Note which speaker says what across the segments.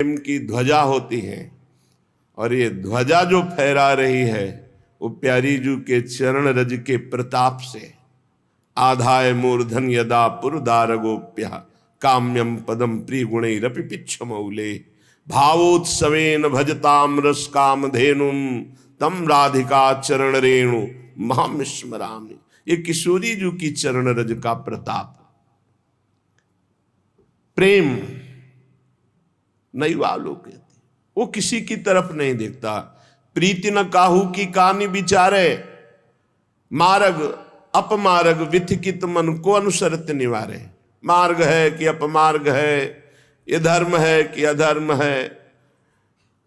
Speaker 1: प्रेम की ध्वजा होती है, और ये ध्वजा जो फहरा रही है वो प्यारी जू के चरण रज के प्रताप से। आधाय मूर्धन यदा पुरदार गोप्य काम्यम पदम प्रिय गुणैरपि पिच्छमौले भावोत्सवेन भजताम रस काम धेनुम तम राधिका चरण रेणु महाम स्मरामि। ये किशोरी जू की चरण रज का प्रताप। प्रेम नैवा लोके, वो किसी की तरफ नहीं देखता। प्रीति न काहू की कानी विचारे, मार्ग अपमार्ग विथिकित मन को अनुसरत निवारे। मार्ग है कि अपमार्ग है, ये धर्म है कि अधर्म है,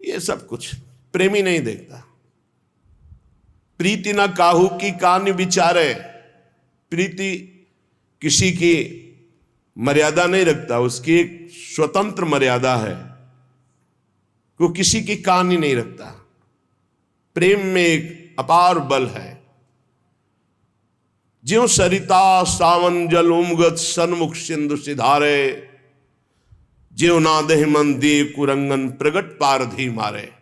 Speaker 1: ये सब कुछ प्रेमी नहीं देखता। प्रीति न काहू की कानी विचारे, प्रीति किसी की मर्यादा नहीं रखता, उसकी एक स्वतंत्र मर्यादा है, वो किसी की कहानी नहीं रखता। प्रेम में एक अपार बल है। ज्यों सरिता सावन जल उमगत सन्मुख सिंधु सिधारे, ज्यों नादहि मन दे कुरंगन प्रगट पारधी मारे।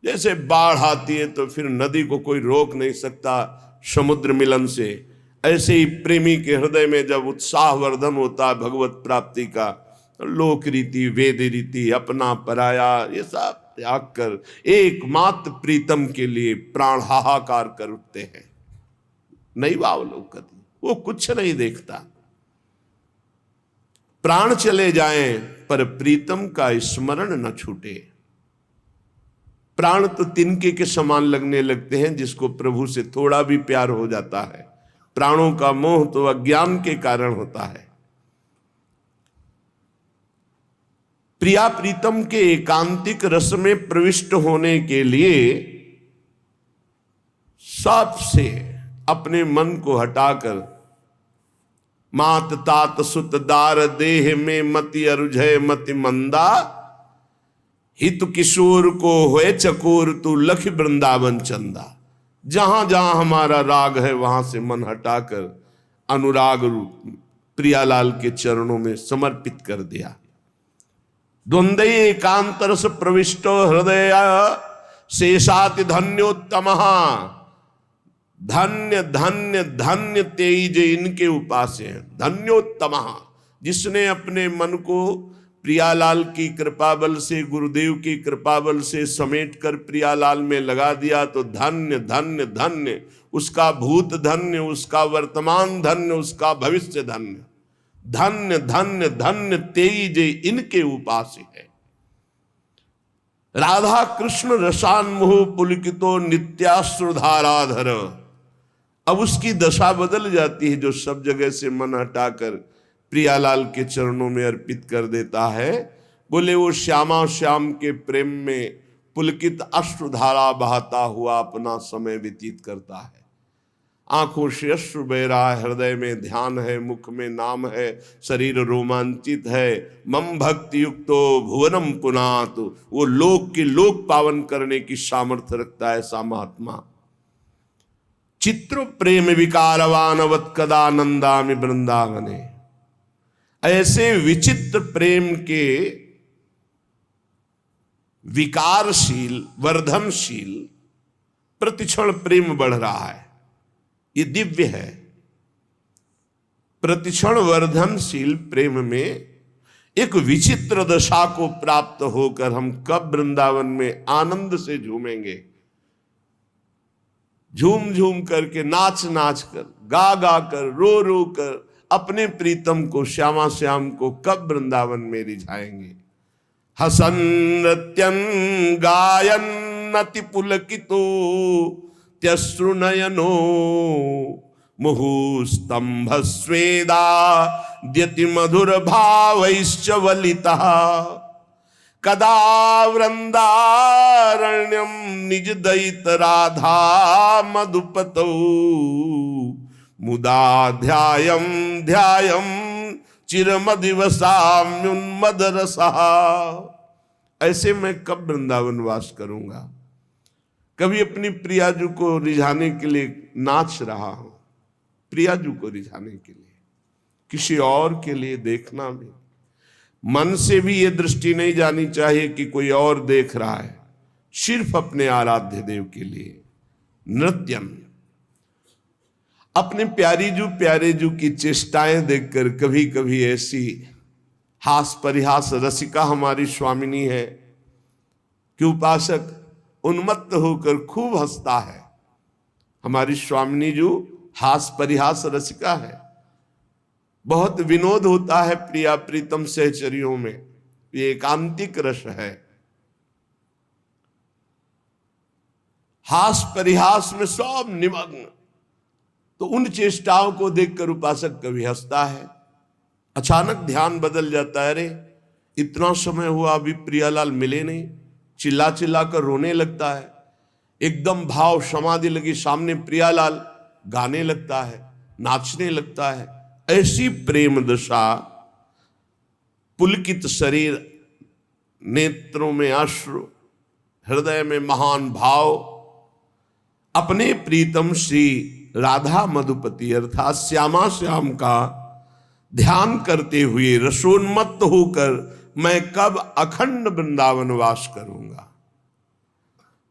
Speaker 1: जैसे बाढ़ आती है तो फिर नदी को कोई रोक नहीं सकता समुद्र मिलन से, ऐसे ही प्रेमी के हृदय में जब उत्साह वर्धन होता है भगवत प्राप्ति का, लोक रीति वेद रीति अपना पराया ये सब त्याग कर एकमात्र प्रीतम के लिए प्राण हाहाकार कर उठते हैं। नहीं वावलोकति, वो कुछ नहीं देखता। प्राण चले जाएं पर प्रीतम का स्मरण न छूटे। प्राण तो तिनके के समान लगने लगते हैं जिसको प्रभु से थोड़ा भी प्यार हो जाता है। प्राणों का मोह तो अज्ञान के कारण होता है। प्रिया प्रीतम के एकांतिक रस में प्रविष्ट होने के लिए सबसे अपने मन को हटाकर मात तात सुत दार देह में मति अरुझय मति मंदा, हित किशोर को होए चकोर तू लख वृंदावन चंदा। जहां जहां हमारा राग है वहां से मन हटाकर अनुराग रूप प्रियालाल के चरणों में समर्पित कर दिया। द्वंद्व एकांतरस प्रविष्टो हृदय शेषाति धन्योत्तम, धन्य धन्य धन्य तेज इनके उपास्य हैं। धन्योत्तम, जिसने अपने मन को प्रियालाल की कृपा बल से गुरुदेव की कृपा बल से समेट कर प्रियालाल में लगा दिया तो धन्य धन्य धन्य, उसका भूत धन्य, उसका वर्तमान धन्य, उसका भविष्य धन्य। धन्य धन्य धन्य तेज इनके उपास्य है। राधा कृष्ण रसान्मोह पुलकितो नित्याश्रुधाराधर। अब उसकी दशा बदल जाती है जो सब जगह से मन हटाकर प्रियालाल के चरणों में अर्पित कर देता है। बोले वो श्यामा श्याम के प्रेम में पुलकित अश्रुधारा बहाता हुआ अपना समय व्यतीत करता है। आंखों से अश्रु बह रहा है, हृदय में ध्यान है, मुख में नाम है, शरीर रोमांचित है। मम भक्ति युक्तो भुवनम पुनात, वो लोक के लोक पावन करने की सामर्थ्य रखता है ऐसा महात्मा। चित्र प्रेम विकारवान वत्कदानंदामि वृंदावने। ऐसे विचित्र प्रेम के विकारशील वर्धनशील प्रतिक्षण प्रेम बढ़ रहा है। ये दिव्य है। प्रतिक्षण वर्धनशील प्रेम में एक विचित्र दशा को प्राप्त होकर हम कब वृंदावन में आनंद से झूमेंगे। झूम झूम करके, नाच नाच कर, गा गा कर, रो रो कर अपने प्रीतम को श्यामा श्याम को कब वृंदावन में रिझाएंगे। हसन नृत्यन गायन नति पुलकितो त्यश्रुनयनो मुहुस्तंभ स्वेदा द्यति मधुर भावैश्च वलितः। कदा वृंदारण्यम निज दयित राधा मधुपतौ मुदा ध्यायम ध्यायम चिरमदिवसाम्युन्मद रसः। ऐसे मैं कब वृंदावन वास करूंगा। कभी अपनी प्रियाजू को रिझाने के लिए नाच रहा हूं, प्रियाजू को रिझाने के लिए, किसी और के लिए देखना भी। मन से भी ये दृष्टि नहीं जानी चाहिए कि कोई और देख रहा है, सिर्फ अपने आराध्य देव के लिए नृत्यम। अपने प्यारे जू की चेष्टाएं देखकर कभी कभी ऐसी हास परिहास रसिका हमारी स्वामिनी है कि उपासक उन्मत्त होकर खूब हंसता है। हमारी स्वामिनी जो हास परिहास रसिका है, बहुत विनोद होता है प्रिया प्रीतम सहचरियों में, ये एकांतिक रस है। हास परिहास में सब निमग्न, तो उन चेष्टाओं को देखकर उपासक कभी हंसता है। अचानक ध्यान बदल जाता है, अरे इतना समय हुआ अभी प्रियालाल मिले नहीं, चिल्ला चिल्ला कर रोने लगता है। एकदम भाव समाधि लगी, सामने प्रियालाल गाने लगता है, नाचने लगता है। ऐसी प्रेम दशा, पुलकित शरीर, नेत्रों में अश्रु, हृदय में महान भाव, अपने प्रीतम श्री राधा मधुपति अर्थात श्यामा श्याम का ध्यान करते हुए रसोन्मत्त होकर मैं कब अखंड वृंदावन वास करूंगा।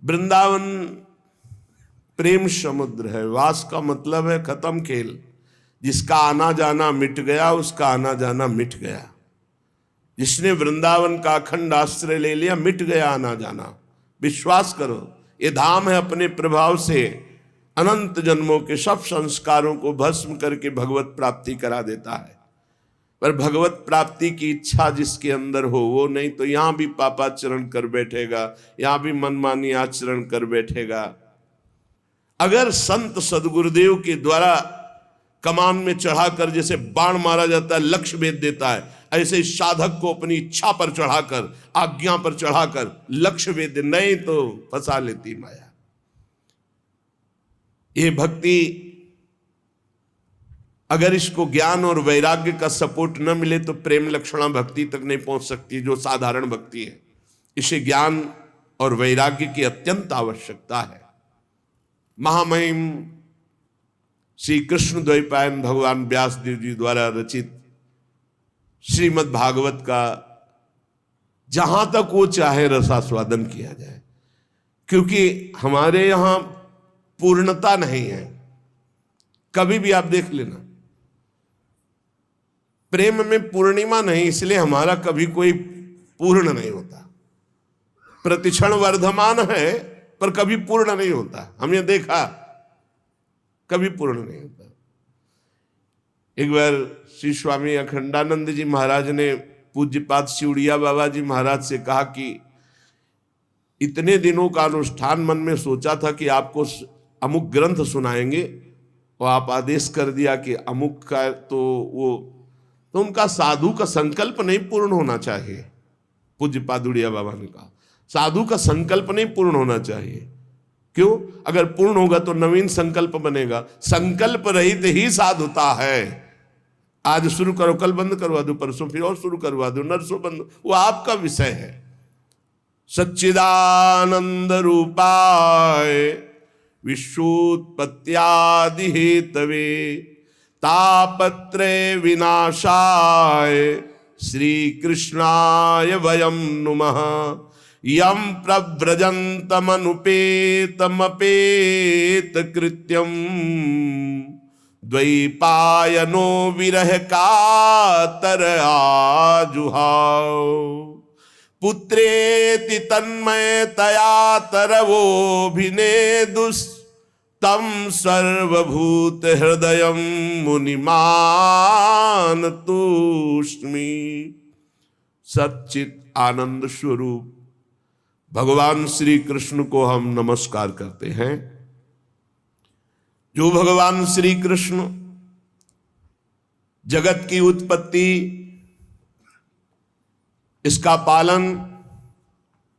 Speaker 1: वृंदावन प्रेम समुद्र है, वास का मतलब है खत्म खेल। जिसका आना जाना मिट गया, उसका आना जाना मिट गया। जिसने वृंदावन का अखंड आश्रय ले लिया, मिट गया आना जाना। विश्वास करो, ये धाम है अपने प्रभाव से अनंत जन्मों के सब संस्कारों को भस्म करके भगवत प्राप्ति करा देता है। पर भगवत प्राप्ति की इच्छा जिसके अंदर हो, वो नहीं तो यहां भी पापाचरण कर बैठेगा, यहां भी मनमानी आचरण कर बैठेगा। अगर संत सदगुरुदेव के द्वारा कमान में चढ़ाकर जैसे बाण मारा जाता है, लक्ष्य भेद देता है, ऐसे साधक को अपनी इच्छा पर चढ़ाकर, आज्ञा पर चढ़ाकर लक्ष्य भेद, नहीं तो फंसा लेती माया। ये भक्ति अगर इसको ज्ञान और वैराग्य का सपोर्ट न मिले तो प्रेम लक्षणा भक्ति तक नहीं पहुंच सकती, जो साधारण भक्ति है। इसे ज्ञान और वैराग्य की अत्यंत आवश्यकता है। महामहिम श्री कृष्ण द्वैपायन भगवान व्यास देव जी द्वारा रचित श्रीमद् भागवत का जहां तक वो चाहे रसास्वादन किया जाए, क्योंकि हमारे यहां पूर्णता नहीं है। कभी भी आप देख लेना, प्रेम में पूर्णिमा नहीं, इसलिए हमारा कभी कोई पूर्ण नहीं होता। प्रतिक्षण वर्धमान है पर कभी पूर्ण नहीं होता। हमने देखा कभी पूर्ण नहीं होता। एक बार श्री स्वामी अखंडानंद जी महाराज ने पूज्यपाद शिवड़िया बाबा जी महाराज से कहा कि इतने दिनों का अनुष्ठान मन में सोचा था कि आपको अमुक ग्रंथ सुनाएंगे, और आप आदेश कर दिया कि अमुक का, तो उनका साधु का संकल्प नहीं पूर्ण होना चाहिए। पूज्यपाद उड़िया बाबा ने कहा साधु का संकल्प नहीं पूर्ण होना चाहिए। क्यों? अगर पूर्ण होगा तो नवीन संकल्प बनेगा। संकल्प रहित ही साधुता है। आज शुरू करो, कल बंद करवा दो, परसों फिर और शुरू करवा दो, नरसों बंद, वो आपका विषय है। सच्चिदानंद रूपाय विश्वोत्पत्त्यादि हेतवे तापत्रय विनाशाय श्री कृष्णाय वयं नुमः। यम प्रव्रजन्तमनुपेतमपेत कृत्यम द्वैपायनो विरह कातर आजुहाव। पुत्रेति तन्मयतया तरवोभिनेदुस् तम सर्वभूत हृदयं मुनिमान तूष्मी। सच्चित आनंद स्वरूप भगवान श्री कृष्ण को हम नमस्कार करते हैं। जो भगवान श्री कृष्ण जगत की उत्पत्ति, इसका पालन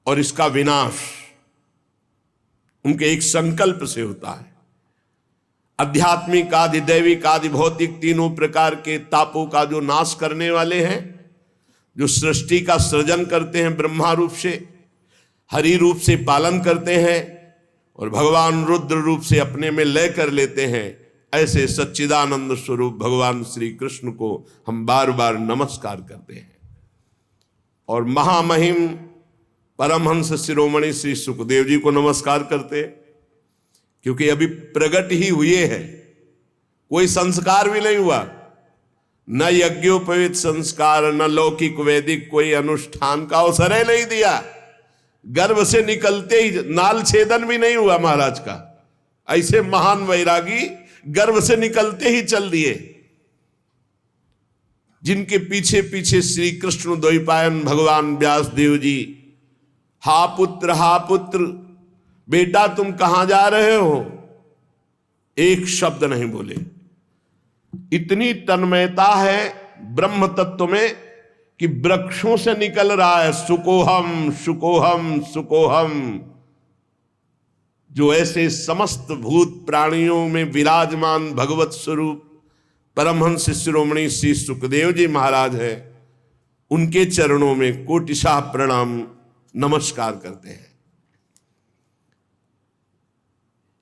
Speaker 1: और इसका विनाश उनके एक संकल्प से होता है। आध्यात्मिक आदि दैविक आदि भौतिक तीनों प्रकार के तापों का जो नाश करने वाले हैं, जो सृष्टि का सृजन करते हैं, ब्रह्मा रूप से हरि रूप से पालन करते हैं और भगवान रुद्र रूप से अपने में लय कर लेते हैं, ऐसे सच्चिदानंद स्वरूप भगवान श्री कृष्ण को हम बार बार नमस्कार करते हैं। और महामहिम परमहंस शिरोमणि श्री सुखदेव जी को नमस्कार करते, क्योंकि अभी प्रकट ही हुए हैं, कोई संस्कार भी नहीं हुआ, न यज्ञोपवीत संस्कार, न लौकिक वैदिक कोई अनुष्ठान का अवसर ही नहीं दिया। गर्भ से निकलते ही नाल छेदन भी नहीं हुआ महाराज का। ऐसे महान वैरागी गर्भ से निकलते ही चल दिए, जिनके पीछे पीछे श्री कृष्ण द्वैपायन भगवान व्यास देव जी, हा पुत्र बेटा तुम कहां जा रहे हो, एक शब्द नहीं बोले। इतनी तन्मयता है ब्रह्म तत्व में कि वृक्षों से निकल रहा है सुकोहम सुकोहम सुकोहम। जो ऐसे समस्त भूत प्राणियों में विराजमान भगवत स्वरूप परमहंस शिरोमणि श्री सुखदेव जी महाराज है, उनके चरणों में कोटिशाह प्रणाम नमस्कार करते हैं।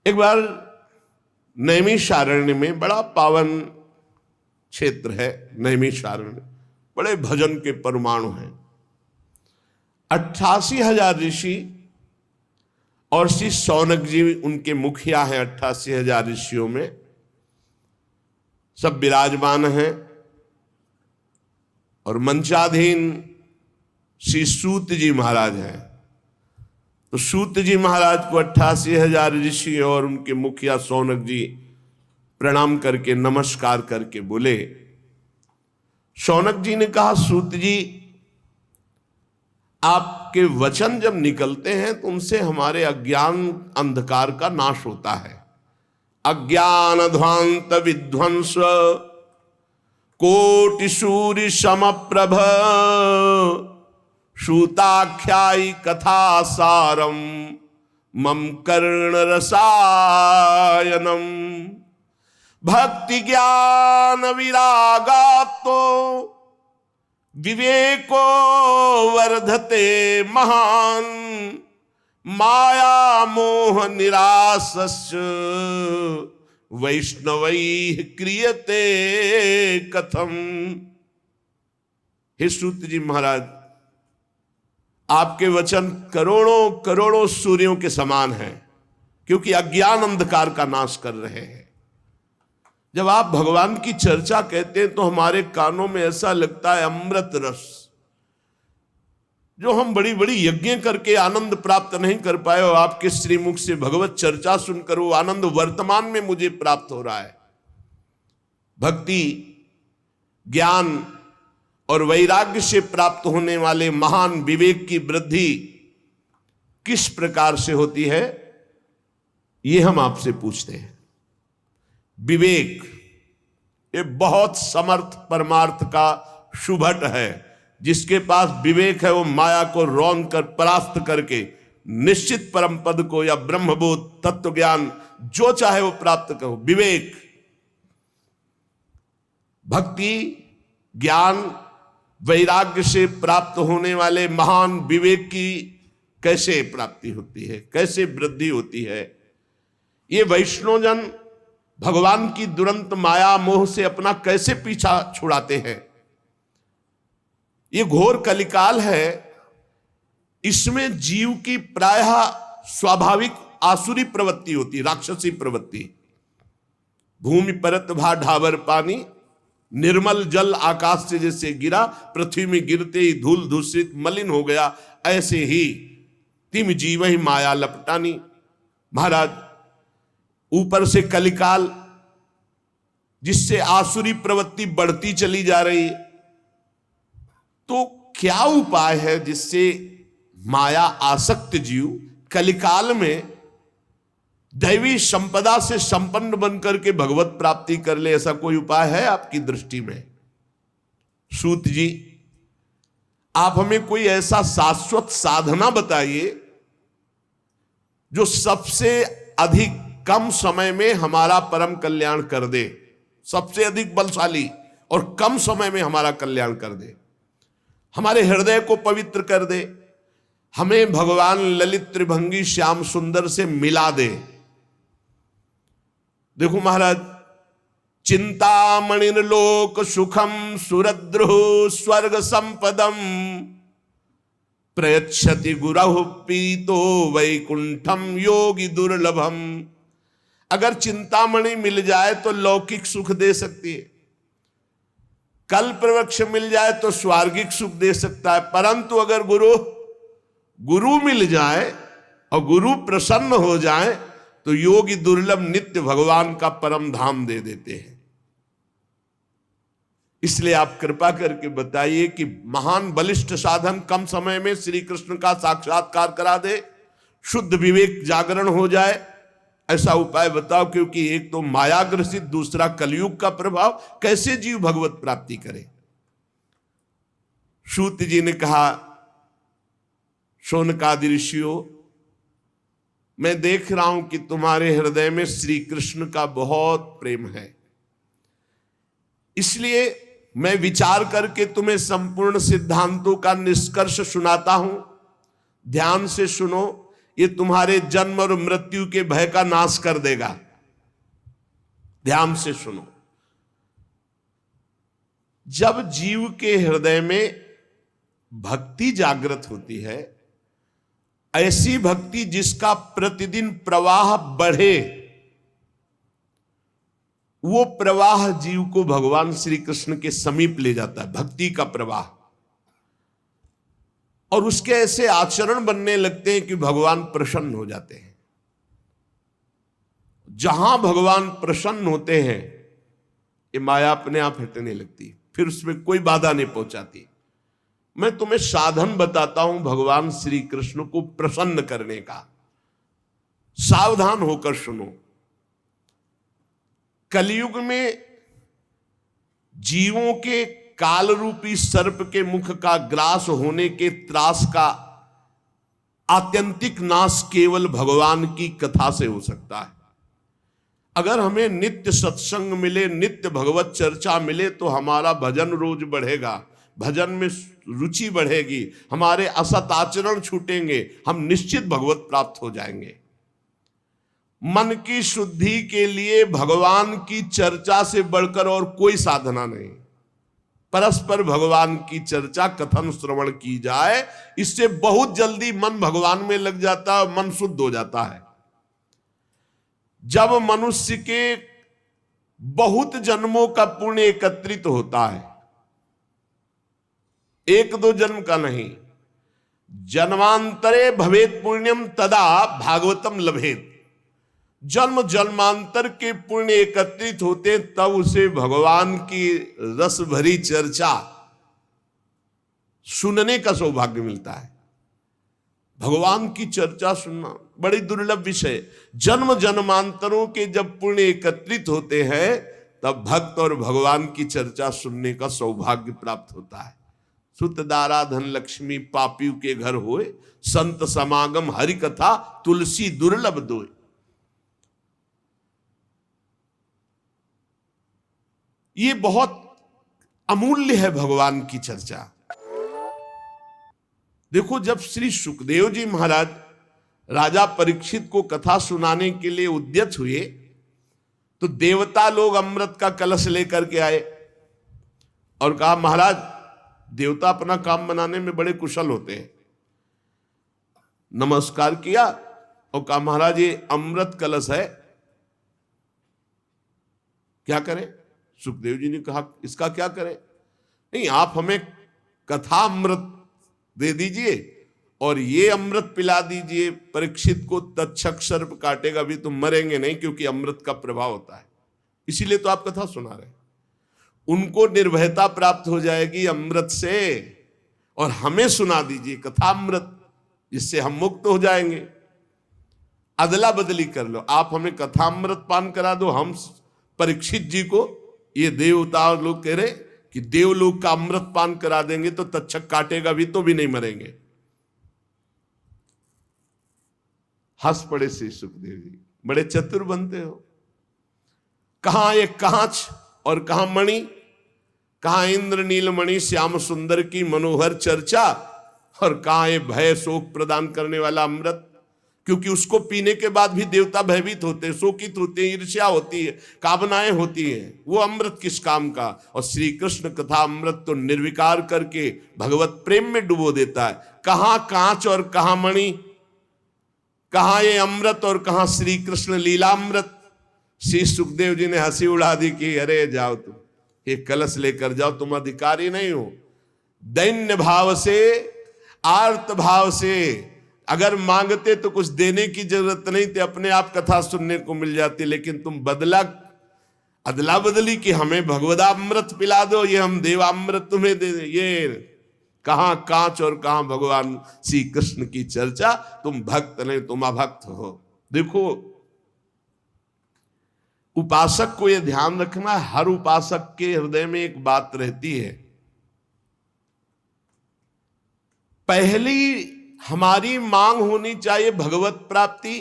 Speaker 1: एक बार नैमिषारण्य में, बड़ा पावन क्षेत्र है नैमिषारण्य, बड़े भजन के परमाणु हैं। 88,000 ऋषि और श्री शौनक जी उनके मुखिया हैं। 88,000 ऋषियों में सब विराजमान हैं और मंचाधीन श्री सूत जी महाराज हैं। तो सूत जी महाराज को 88,000 ऋषि और उनके मुखिया शौनक जी प्रणाम करके नमस्कार करके बोले। शौनक जी ने कहा, सूत जी आपके वचन जब निकलते हैं तो उनसे हमारे अज्ञान अंधकार का नाश होता है। अज्ञान ध्वांत विध्वंस कोटि सूर्य समप्रभ सूताख्यायी कथा सारम मम कर्ण रसायनम भक्ति ज्ञान विरागातो विवेको वर्धते महान माया मोह निरासस्य वैष्णवैः क्रियते कथम। हे सूत जी महाराज, आपके वचन करोड़ों करोड़ों सूर्यों के समान हैं, क्योंकि अज्ञान अंधकार का नाश कर रहे हैं। जब आप भगवान की चर्चा कहते हैं तो हमारे कानों में ऐसा लगता है अमृत रस। जो हम बड़ी बड़ी यज्ञ करके आनंद प्राप्त नहीं कर पाए, और आपके श्रीमुख से भगवत चर्चा सुनकर वो आनंद वर्तमान में मुझे प्राप्त हो रहा है। भक्ति ज्ञान और वैराग्य से प्राप्त होने वाले महान विवेक की वृद्धि किस प्रकार से होती है, ये हम आपसे पूछते हैं। विवेक ये बहुत समर्थ परमार्थ का शुभट है। जिसके पास विवेक है वो माया को रौंद कर परास्त करके निश्चित परम पद को या ब्रह्मबोध तत्व ज्ञान जो चाहे वो प्राप्त करो। विवेक, भक्ति ज्ञान वैराग्य से प्राप्त होने वाले महान विवेक की कैसे प्राप्ति होती है, कैसे वृद्धि होती है। ये वैष्णवजन भगवान की दुरंत माया मोह से अपना कैसे पीछा छुड़ाते हैं। ये घोर कलिकाल है, इसमें जीव की प्रायः स्वाभाविक आसुरी प्रवृत्ति होती, राक्षसी प्रवृत्ति। भूमि परत भा ढाबर पानी, निर्मल जल आकाश से जैसे गिरा, पृथ्वी में गिरते ही धूल दूषित मलिन हो गया, ऐसे ही तिम जीव ही माया लपटानी। महाराज, ऊपर से कलिकाल जिससे आसुरी प्रवृत्ति बढ़ती चली जा रही, तो क्या उपाय है जिससे माया आसक्त जीव कलिकाल में दैवी संपदा से संपन्न बनकर के भगवत प्राप्ति कर ले? ऐसा कोई उपाय है आपकी दृष्टि में? सूत जी, आप हमें कोई ऐसा शाश्वत साधना बताइए जो सबसे अधिक कम समय में हमारा परम कल्याण कर दे, सबसे अधिक बलशाली और कम समय में हमारा कल्याण कर दे, हमारे हृदय को पवित्र कर दे, हमें भगवान ललित त्रिभंगी श्याम सुंदर से मिला दे। देखो महाराज, चिंतामणिर्लोक सुखम सुरद्रुः स्वर्ग संपदम प्रयच्छति गुरहु पीतो वैकुंठम योगी दुर्लभम। अगर चिंतामणि मिल जाए तो लौकिक सुख दे सकती है, कल्प वृक्ष मिल जाए तो स्वर्गिक सुख दे सकता है, परंतु अगर गुरु मिल जाए और गुरु प्रसन्न हो जाए तो योगी दुर्लभ नित्य भगवान का परम धाम दे देते हैं। इसलिए आप कृपा करके बताइए कि महान बलिष्ठ साधन कम समय में श्री कृष्ण का साक्षात्कार करा दे, शुद्ध विवेक जागरण हो जाए, ऐसा उपाय बताओ। क्योंकि एक तो माया ग्रसित, दूसरा कलयुग का प्रभाव, कैसे जीव भगवत प्राप्ति करे। सूत जी ने कहा, शौनकादि ऋषियों, मैं देख रहा हूं कि तुम्हारे हृदय में श्री कृष्ण का बहुत प्रेम है, इसलिए मैं विचार करके तुम्हें संपूर्ण सिद्धांतों का निष्कर्ष सुनाता हूं। ध्यान से सुनो, ये तुम्हारे जन्म और मृत्यु के भय का नाश कर देगा। ध्यान से सुनो। जब जीव के हृदय में भक्ति जागृत होती है, ऐसी भक्ति जिसका प्रतिदिन प्रवाह बढ़े, वो प्रवाह जीव को भगवान श्री कृष्ण के समीप ले जाता है, भक्ति का प्रवाह। और उसके ऐसे आचरण बनने लगते हैं कि भगवान प्रसन्न हो जाते हैं। जहां भगवान प्रसन्न होते हैं, ये माया अपने आप हटने लगती, फिर उसमें कोई बाधा नहीं पहुंचाती। मैं तुम्हें साधन बताता हूं भगवान श्री कृष्ण को प्रसन्न करने का। सावधान होकर सुनो। कलयुग में जीवों के काल रूपी सर्प के मुख का ग्रास होने के त्रास का आत्यंतिक नाश केवल भगवान की कथा से हो सकता है। अगर हमें नित्य सत्संग मिले, नित्य भगवत चर्चा मिले, तो हमारा भजन रोज बढ़ेगा, भजन में रुचि बढ़ेगी, हमारे असत आचरण छूटेंगे, हम निश्चित भगवत प्राप्त हो जाएंगे। मन की शुद्धि के लिए भगवान की चर्चा से बढ़कर और कोई साधना नहीं। परस्पर भगवान की चर्चा, कथन श्रवण की जाए, इससे बहुत जल्दी मन भगवान में लग जाता है, मन शुद्ध हो जाता है। जब मनुष्य के बहुत जन्मों का पुण्य एकत्रित होता है, एक दो जन्म का नहीं, जन्मांतरे भवेत पुण्यम तदा भागवतम लभेत। जन्म जन्मांतर के पुण्य एकत्रित होते, तब उसे भगवान की रस भरी चर्चा सुनने का सौभाग्य मिलता है। भगवान की चर्चा सुनना बड़ी दुर्लभ विषय। जन्म जन्मांतरों के जब पुण्य एकत्रित होते हैं, तब भक्त और भगवान की चर्चा सुनने का सौभाग्य प्राप्त होता है। सुत दारा धन लक्ष्मी पापियों के घर होए, संत समागम हरि कथा तुलसी दुर्लभ दोए। ये बहुत अमूल्य है भगवान की चर्चा। देखो, जब श्री सुखदेव जी महाराज राजा परीक्षित को कथा सुनाने के लिए उद्यत हुए, तो देवता लोग अमृत का कलश लेकर के आए और कहा, महाराज, देवता अपना काम बनाने में बड़े कुशल होते हैं। नमस्कार किया और कहा, महाराज, ये अमृत कलश है, क्या करें? सुखदेव जी ने कहा, इसका क्या करें? नहीं, आप हमें कथा अमृत दे दीजिए और ये अमृत पिला दीजिए। परीक्षित को तक्षक सर्प काटेगा भी, तुम मरेंगे नहीं, क्योंकि अमृत का प्रभाव होता है, इसीलिए तो आप कथा सुना रहे हैं। उनको निर्भयता प्राप्त हो जाएगी अमृत से, और हमें सुना दीजिए कथा अमृत, जिससे हम मुक्त हो जाएंगे। अदला बदली कर लो, आप हमें कथा अमृत पान करा दो, हम परीक्षित जी को, ये देवता लोग कह रहे कि देवलोक का अमृत पान करा देंगे तो तक्षक काटेगा भी तो भी नहीं मरेंगे। हंस पड़े श्री सुखदेव जी, बड़े चतुर बनते हो। कहां एक कांच और कहां मणि, कहां इंद्र नीलमणि श्याम सुंदर की मनोहर चर्चा, और कहां ये भय शोक प्रदान करने वाला अमृत। क्योंकि उसको पीने के बाद भी देवता भयभीत होते हैं, शोकित होते हैं, ईर्ष्या होती है, कामनाएं होती हैं। वो अमृत किस काम का? और श्री कृष्ण कथा अमृत तो निर्विकार करके भगवत प्रेम में डुबो देता है। कहां कांच और कहां मणि, कहां ये अमृत और कहां श्री कृष्ण लीलामृत। श्री सुखदेव जी ने हंसी उड़ा दी कि अरे जाओ तुम ये कलश लेकर जाओ, तुम अधिकारी नहीं हो। दैन्य भाव से, आर्त भाव से अगर मांगते तो कुछ देने की जरूरत नहीं थी, अपने आप कथा सुनने को मिल जाती। लेकिन तुम बदला, अदला बदली कि हमें भगवदामृत पिला दो, ये हम देवामृत तुम्हें दे दे। ये कहां कांच और कहां भगवान श्री कृष्ण की चर्चा। तुम भक्त नहीं, तुम अभक्त हो। देखो, उपासक को यह ध्यान रखना, हर उपासक के हृदय में एक बात रहती है। पहली हमारी मांग होनी चाहिए भगवत प्राप्ति,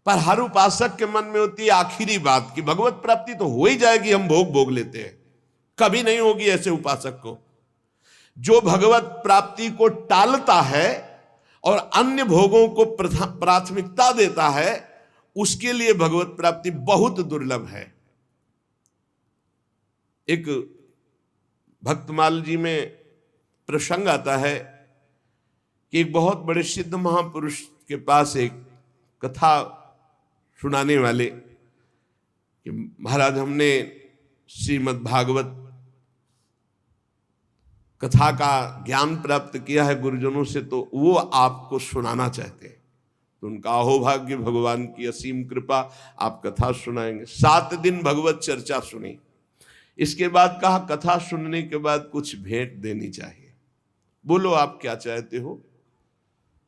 Speaker 1: पर हर उपासक के मन में होती है आखिरी बात कि भगवत प्राप्ति तो हो ही जाएगी, हम भोग भोग लेते हैं। कभी नहीं होगी ऐसे उपासक को। जो भगवत प्राप्ति को टालता है और अन्य भोगों को प्राथमिकता देता है, उसके लिए भगवत प्राप्ति बहुत दुर्लभ है। एक भक्तमाल जी में प्रसंग आता है कि एक बहुत बड़े सिद्ध महापुरुष के पास एक कथा सुनाने वाले कि महाराज, हमने श्रीमद् भागवत कथा का ज्ञान प्राप्त किया है गुरुजनों से, तो वो आपको सुनाना चाहते हैं। तो उनका अहोभाग्य, भगवान की असीम कृपा, आप कथा सुनाएंगे। 7 दिन भगवत चर्चा सुनी। इसके बाद कहा कथा सुनने के बाद कुछ भेंट देनी चाहिए, बोलो आप क्या चाहते हो।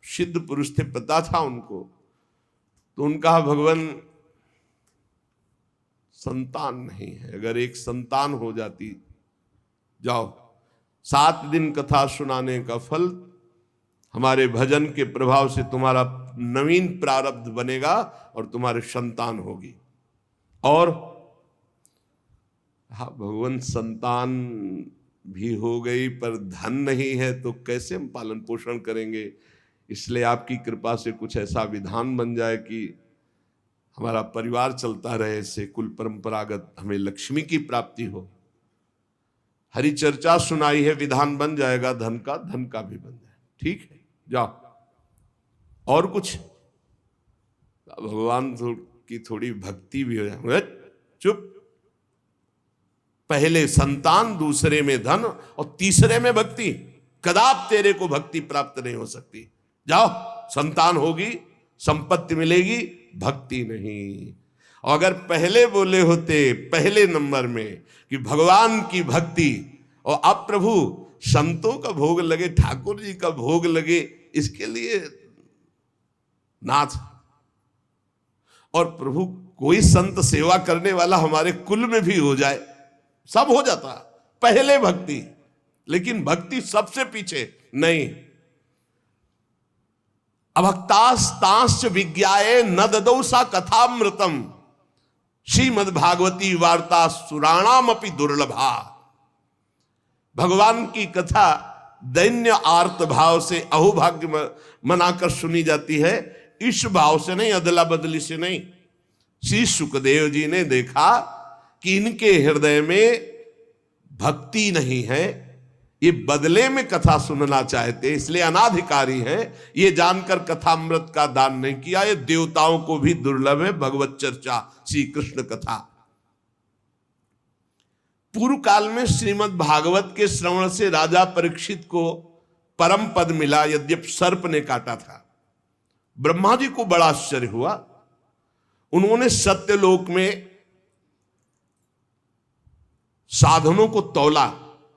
Speaker 1: सिद्ध पुरुष थे, पता था उनको। तो उनका भगवान संतान नहीं है, अगर एक संतान हो जाती, जाओ 7 दिन कथा सुनाने का फल हमारे भजन के प्रभाव से तुम्हारा नवीन प्रारब्ध बनेगा और तुम्हारे संतान होगी। और हाँ, भगवान संतान भी हो गई पर धन नहीं है तो कैसे हम पालन पोषण करेंगे। इसलिए आपकी कृपा से कुछ ऐसा विधान बन जाए कि हमारा परिवार चलता रहे, इससे कुल परंपरागत हमें लक्ष्मी की प्राप्ति हो। हरि चर्चा सुनाई है, विधान बन जाएगा धन का भी बन जाए। ठीक है, जाओ। और कुछ भगवान की थोड़ी भक्ति भी हो जाए। चुप, पहले संतान, दूसरे में धन और तीसरे में भक्ति। कदाप तेरे को भक्ति प्राप्त नहीं हो सकती। जाओ, संतान होगी, संपत्ति मिलेगी, भक्ति नहीं। और अगर पहले बोले होते पहले नंबर में कि भगवान की भक्ति, और अब प्रभु संतों का भोग लगे, ठाकुर जी का भोग लगे, इसके लिए नाथ। और प्रभु कोई संत सेवा करने वाला हमारे कुल में भी हो जाए, सब हो जाता। पहले भक्ति, लेकिन भक्ति सबसे पीछे नहीं। अभक्तास्तांश्च विज्ञाये न ददौ सा कथामृतम, श्रीमद् भागवती वार्ता सुराणाम अपि दुर्लभा। भगवान की कथा दैन्य आर्त भाव से, अहोभाग्य मनाकर सुनी जाती है, इस भाव से नहीं, अदला बदली से नहीं। श्री सुखदेव जी ने देखा कि इनके हृदय में भक्ति नहीं है, ये बदले में कथा सुनना चाहते, इसलिए अनाधिकारी हैं। ये जानकर कथामृत का दान नहीं किया। ये देवताओं को भी दुर्लभ है भगवत चर्चा, श्री कृष्ण कथा। पूर्व काल में श्रीमद् भागवत के श्रवण से राजा परीक्षित को परम पद मिला, यद्यपि सर्प ने काटा था। ब्रह्मा जी को बड़ा आश्चर्य हुआ। उन्होंने सत्यलोक में साधनों को तौला,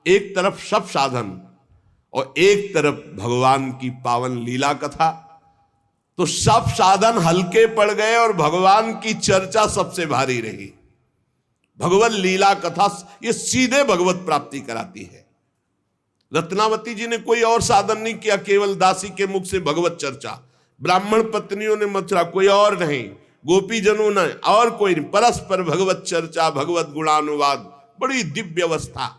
Speaker 1: एक तरफ सब साधन और एक तरफ भगवान की पावन लीला कथा। तो सब साधन हल्के पड़ गए और भगवान की चर्चा सबसे भारी रही। भगवत लीला कथा ये सीधे भगवत प्राप्ति कराती है। रत्नावती जी ने कोई और साधन नहीं किया, केवल दासी के मुख से भगवत चर्चा। ब्राह्मण पत्नियों ने मथुरा, कोई और नहीं, गोपीजनों ने और कोई नहीं, परस्पर भगवत चर्चा, भगवत गुणानुवाद, बड़ी दिव्य अवस्था।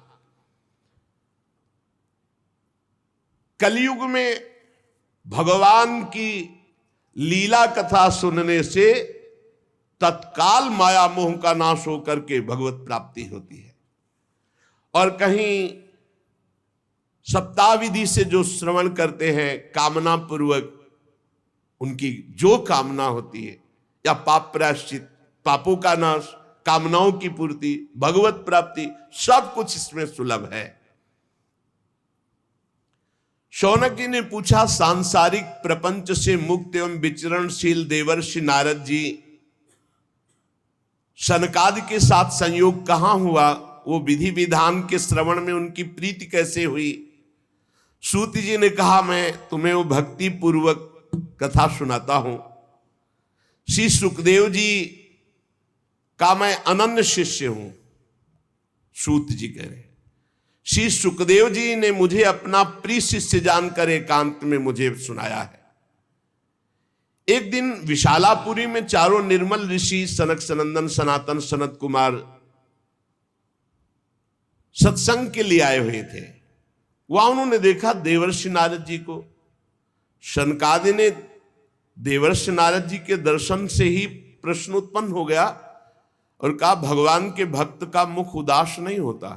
Speaker 1: कलयुग में भगवान की लीला कथा सुनने से तत्काल माया मोह का नाश होकर के भगवत प्राप्ति होती है। और कहीं सप्ताह विधि से जो श्रवण करते हैं कामना पूर्वक, उनकी जो कामना होती है, या पाप प्रायश्चित, पापों का नाश, कामनाओं की पूर्ति, भगवत प्राप्ति, सब कुछ इसमें सुलभ है। शौनक जी ने पूछा, सांसारिक प्रपंच से मुक्त एवं विचरणशील देवर्षि नारद जी, सनकादि के साथ संयोग कहां हुआ? वो विधि विधान के श्रवण में उनकी प्रीति कैसे हुई? सूत जी ने कहा, मैं तुम्हें वो भक्ति पूर्वक कथा सुनाता हूं। श्री सुखदेव जी का मैं अनन्य शिष्य हूं। सूत जी कह रहे, श्री सुखदेव जी ने मुझे अपना प्रिय शिष्य जानकर एकांत में मुझे सुनाया है। एक दिन विशालापुरी में चारों निर्मल ऋषि सनक सनंदन सनातन सनत कुमार सत्संग के लिए आए हुए थे। वहां उन्होंने देखा देवर्षि नारद जी को। शनकादि ने देवर्षि नारद जी के दर्शन से ही प्रश्न उत्पन्न हो गया और कहा, भगवान के भक्त का मुख उदास नहीं होता,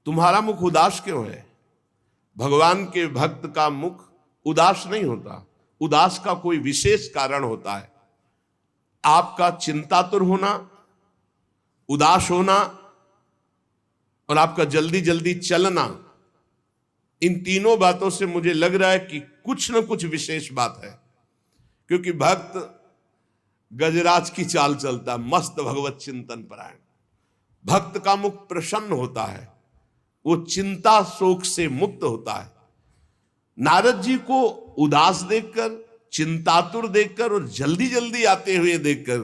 Speaker 1: तुम्हारा मुख उदास क्यों है? भगवान के भक्त का मुख उदास नहीं होता, उदास का कोई विशेष कारण होता है। आपका चिंतातुर होना, उदास होना और आपका जल्दी जल्दी चलना, इन तीनों बातों से मुझे लग रहा है कि कुछ न कुछ विशेष बात है। क्योंकि भक्त गजराज की चाल चलता, मस्त भगवत चिंतन परायण। भक्त का मुख प्रसन्न होता है, वो चिंता शोक से मुक्त होता है। नारद जी को उदास देखकर, चिंतातुर देखकर और जल्दी जल्दी आते हुए देखकर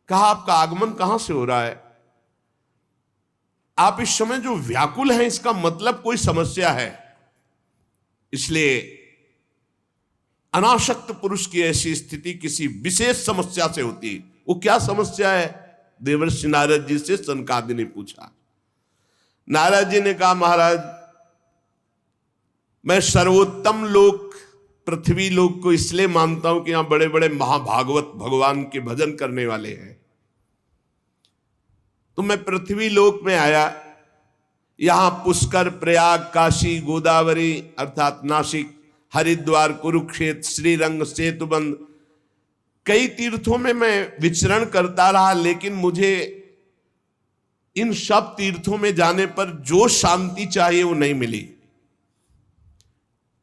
Speaker 1: कहा, आपका आगमन कहां से हो रहा है? आप इस समय जो व्याकुल हैं, इसका मतलब कोई समस्या है। इसलिए अनासक्त पुरुष की ऐसी स्थिति किसी विशेष समस्या से होती। वो क्या समस्या है? देवर्षि नारद जी से सनकादि ने पूछा। नारद जी ने कहा, महाराज, मैं सर्वोत्तम लोक पृथ्वी लोक को इसलिए मानता हूं कि यहां बड़े बड़े महाभागवत भगवान के भजन करने वाले हैं। तो मैं पृथ्वी लोक में आया, यहां पुष्कर, प्रयाग, काशी, गोदावरी अर्थात नासिक, हरिद्वार, कुरुक्षेत्र, श्रीरंग, सेतुबंद, कई तीर्थों में मैं विचरण करता रहा, लेकिन मुझे इन सब तीर्थों में जाने पर जो शांति चाहिए वो नहीं मिली।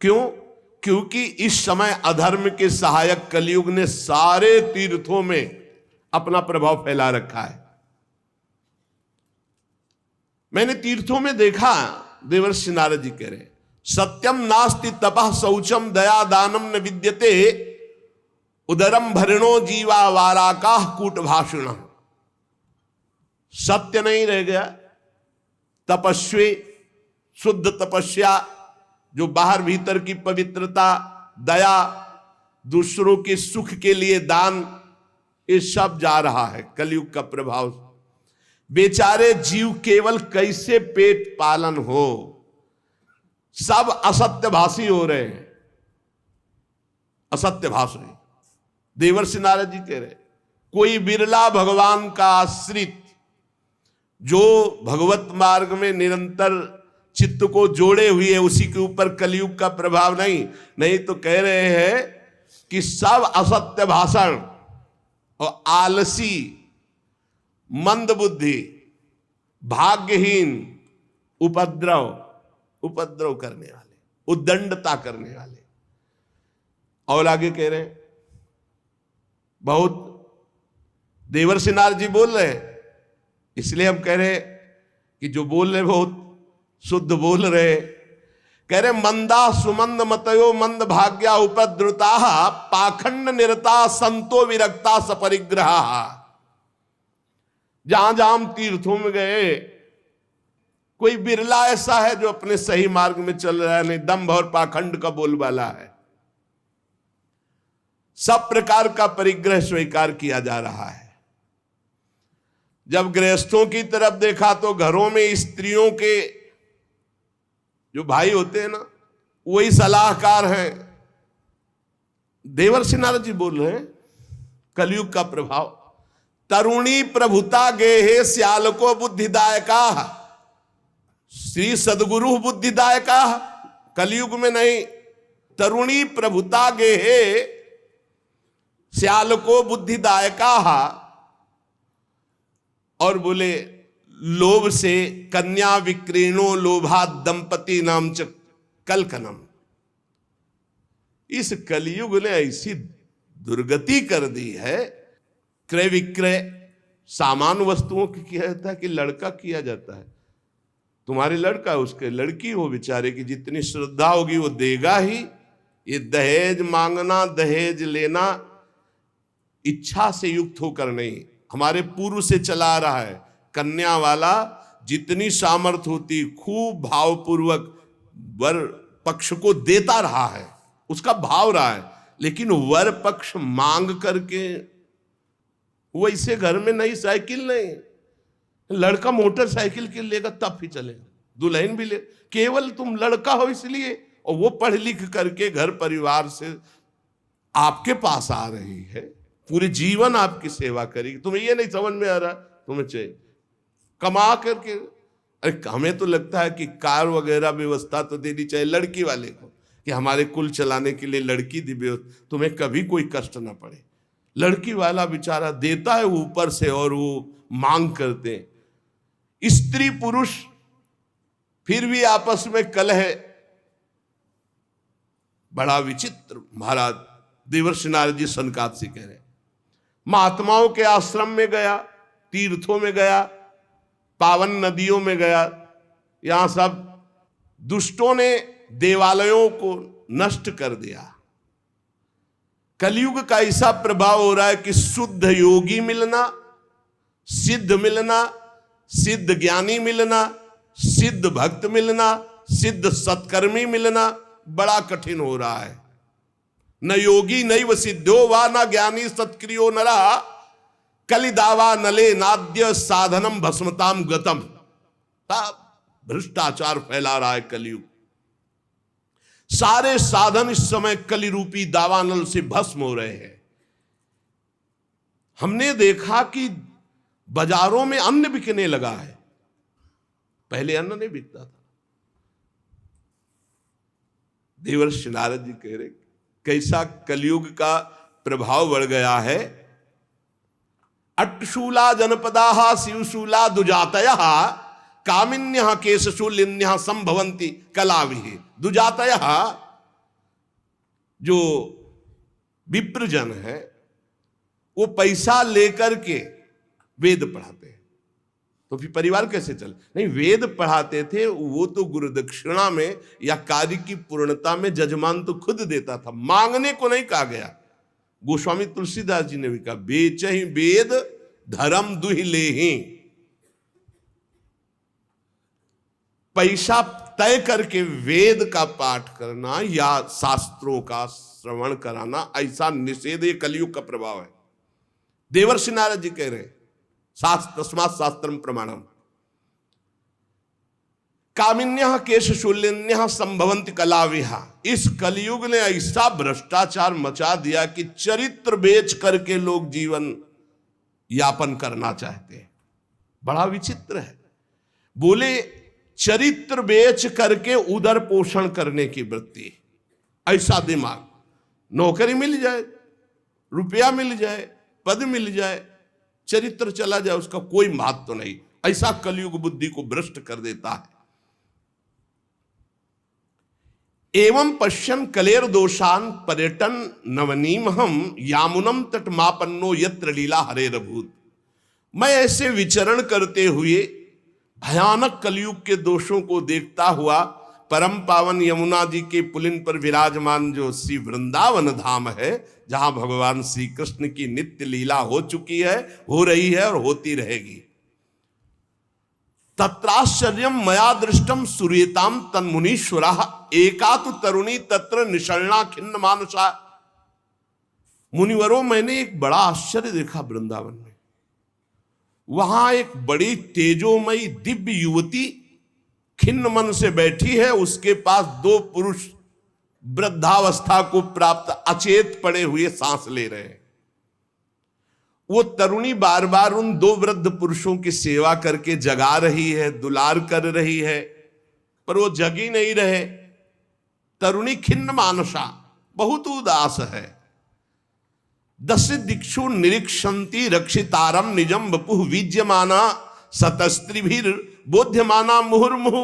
Speaker 1: क्यों? क्योंकि इस समय अधर्म के सहायक कलयुग ने सारे तीर्थों में अपना प्रभाव फैला रखा है। मैंने तीर्थों में देखा, देवर्षि नारद जी कह रहे, सत्यम नास्ति तपः शौचम दया दानम न विद्यते उदरम भरणो जीवा वाराकाह कूट भाषण। सत्य नहीं रह गया, तपस्वी, शुद्ध तपस्या, जो बाहर भीतर की पवित्रता, दया, दूसरों के सुख के लिए दान, ये सब जा रहा है कलयुग का प्रभाव। बेचारे जीव केवल कैसे पेट पालन हो, सब असत्य भाषी हो रहे हैं, असत्य भाषी। देवर्षि नारद जी कह रहे, कोई बिरला भगवान का आश्रित जो भगवत मार्ग में निरंतर चित्त को जोड़े हुए है, उसी के ऊपर कलयुग का प्रभाव नहीं तो कह रहे हैं कि सब असत्य भाषण और आलसी, मंद बुद्धि, भाग्यहीन, उपद्रव करने वाले, उद्दंडता करने वाले। और आगे कह रहे हैं, बहुत देवर्षि नारद जी बोल रहे हैं, इसलिए हम कह रहे कि जो बोल रहे बहुत शुद्ध बोल रहे। कह रहे, मंदा सुमंद मतयो मंद भाग्या उपद्रुता पाखंड निरता संतो विरक्ता सपरिग्रहा। जहां जहां हम तीर्थों में गए, कोई बिरला ऐसा है जो अपने सही मार्ग में चल रहा है, नहीं दंभ और पाखंड का बोलबाला है। सब प्रकार का परिग्रह स्वीकार किया जा रहा है। जब गृहस्थों की तरफ देखा तो घरों में स्त्रियों के जो भाई होते हैं ना, वही सलाहकार हैं। देवर्षि नारद जी बोल रहे हैं, कलयुग का प्रभाव। तरुणी प्रभुता गेहे श्याल को बुद्धिदायका। श्री सदगुरु बुद्धिदायका, कलयुग में नहीं, तरुणी प्रभुता गेहे श्याल को बुद्धिदायका। और बोले लोभ से कन्या विक्रीणो लोभा दंपति नाम च कलकनम। इस कलयुग ने ऐसी दुर्गति कर दी है, क्रय विक्रय सामान वस्तुओं की किया जाता है कि लड़का किया जाता है। तुम्हारे लड़का उसके लड़की हो बेचारे की जितनी श्रद्धा होगी वो देगा ही। ये दहेज मांगना, दहेज लेना इच्छा से युक्त होकर नहीं, हमारे पूर्व से चला आ रहा है। कन्या वाला जितनी सामर्थ्य होती खूब भावपूर्वक वर पक्ष को देता रहा है, उसका भाव रहा है, लेकिन वर पक्ष मांग करके वैसे घर में नई साइकिल नहीं, लड़का मोटरसाइकिल के लेगा तब ही चलेगा, दुल्हन भी ले, केवल तुम लड़का हो इसलिए, और वो पढ़ लिख करके घर परिवार से आपके पास आ रही है, पूरे जीवन आपकी सेवा करेगी। तुम्हें ये नहीं समझ में आ रहा, तुम्हें चाहिए कमा करके। अरे हमें तो लगता है कि कार वगैरह व्यवस्था तो देनी चाहिए लड़की वाले को, कि हमारे कुल चलाने के लिए लड़की दी व्यवस्था, तुम्हें कभी कोई कष्ट ना पड़े। लड़की वाला बेचारा देता है ऊपर से और वो मांग करते हैं। स्त्री पुरुष फिर भी आपस में कलह, बड़ा विचित्र। महाराज देवर्षि नारद जी सनकाद से कह रहे, महात्माओं के आश्रम में गया, तीर्थों में गया, पावन नदियों में गया, यहां सब दुष्टों ने देवालयों को नष्ट कर दिया। कलयुग का ऐसा प्रभाव हो रहा है कि शुद्ध योगी मिलना, सिद्ध मिलना, सिद्ध ज्ञानी मिलना, सिद्ध भक्त मिलना, सिद्ध सत्कर्मी मिलना बड़ा कठिन हो रहा है। न योगी नैव सिद्धो वा न ज्ञानी सत्क्रियो नरा कलिदावा नले नाद्य साधनम भस्मताम गतम। भ्रष्टाचार फैला रहा है कलयुग। सारे साधन इस समय कली रूपी दावानल से भस्म हो रहे हैं। हमने देखा कि बाजारों में अन्न बिकने लगा है, पहले अन्न नहीं बिकता था। देवर्षि नारद जी कह रहे कैसा कलयुग का प्रभाव बढ़ गया है। अट्टशूला जनपदा शिवशूला दुजातय कामिन्य केशशूलिन्य संभवंती कलाविः। दुजातय जो विप्रजन है वो पैसा लेकर के वेद पढ़ाते हैं, तो फिर परिवार कैसे चले? नहीं, वेद पढ़ाते थे वो तो गुरुदक्षिणा में या कार्य की पूर्णता में जजमान तो खुद देता था, मांगने को नहीं कहा गया। गोस्वामी तुलसीदास जी ने भी कहा बेचहि वेद धर्म दुहि लेहि। पैसा तय करके वेद का पाठ करना या शास्त्रों का श्रवण कराना, ऐसा निषेध ये कलयुग का प्रभाव है। देवर्षि नारद जी कह रहे हैं शास्त्र तस्मात् शास्त्रम प्रमाणम कामिन्यः केशशूलिन्यः संभवन्ति कलाविः। इस कलयुग ने ऐसा भ्रष्टाचार मचा दिया कि चरित्र बेच करके लोग जीवन यापन करना चाहते हैं। बड़ा विचित्र है। बोले चरित्र बेच करके उदर पोषण करने की वृत्ति, ऐसा दिमाग। नौकरी मिल जाए, रुपया मिल जाए, पद मिल जाए, चरित्र चला जाए, उसका कोई महत्व नहीं। ऐसा कलयुग बुद्धि को भ्रष्ट कर देता है। एवं पश्यन कलेर दोषान पर्यटन नवनीमहम यामुनम तटमापन्नो यत्र लीला हरेरभूत। मैं ऐसे विचरण करते हुए भयानक कलयुग के दोषों को देखता हुआ परम पावन यमुना जी के पुलिन पर विराजमान जो श्री वृंदावन धाम है, जहां भगवान श्री कृष्ण की नित्य लीला हो चुकी है, हो रही है और होती रहेगी। तत्राश्चर्यम मया दृष्टम सूर्यताम तन्मुनीश्वरा एका तु तरुणी तत्र निषण्णा खिन्न मानसा। मुनिवरों, मैंने एक बड़ा आश्चर्य देखा वृंदावन में। वहां एक बड़ी तेजोमयी दिव्य युवती खिन्न मन से बैठी है, उसके पास दो पुरुष वृद्धावस्था को प्राप्त अचेत पड़े हुए सांस ले रहे हैं। वो तरुणी बार बार उन दो वृद्ध पुरुषों की सेवा करके जगा रही है, दुलार कर रही है, पर वो जगी नहीं रहे। तरुणी खिन्न मानसा, बहुत उदास है। दश दिक्षु निरीक्षन्ति रक्षितारम निजम वपुः विज्यमाना सतस्त्रिभिर बोध्यमाना मुहुर्मुहु।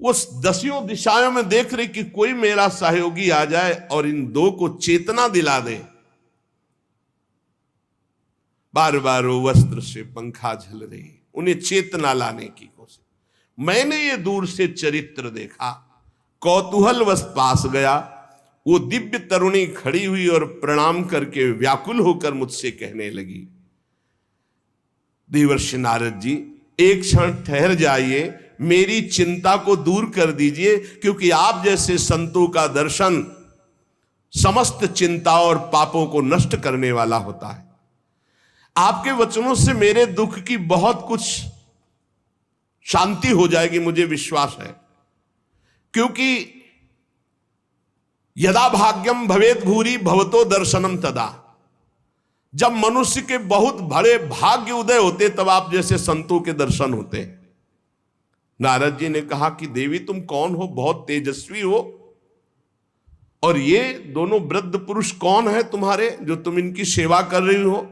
Speaker 1: वो दसियों दिशाओं में देख रही कि कोई मेरा सहयोगी आ जाए और इन दो को चेतना दिला दे। बार बार वो वस्त्र से पंखा झल रही, उन्हें चेतना लाने की कोशिश। मैंने ये दूर से चरित्र देखा, कौतूहलवश पास गया। वो दिव्य तरुणी खड़ी हुई और प्रणाम करके व्याकुल होकर मुझसे कहने लगी, देवर्षि नारद जी, एक क्षण ठहर जाइए, मेरी चिंता को दूर कर दीजिए, क्योंकि आप जैसे संतों का दर्शन समस्त चिंता और पापों को नष्ट करने वाला होता है। आपके वचनों से मेरे दुख की बहुत कुछ शांति हो जाएगी, मुझे विश्वास है। क्योंकि यदा भाग्यम भवेत भूरि भवतो दर्शनम तदा, जब मनुष्य के बहुत बड़े भाग्य उदय होते तब आप जैसे संतों के दर्शन होते हैं। नारद जी ने कहा कि देवी तुम कौन हो, बहुत तेजस्वी हो, और ये दोनों वृद्ध पुरुष कौन है तुम्हारे जो तुम इनकी सेवा कर रही हो,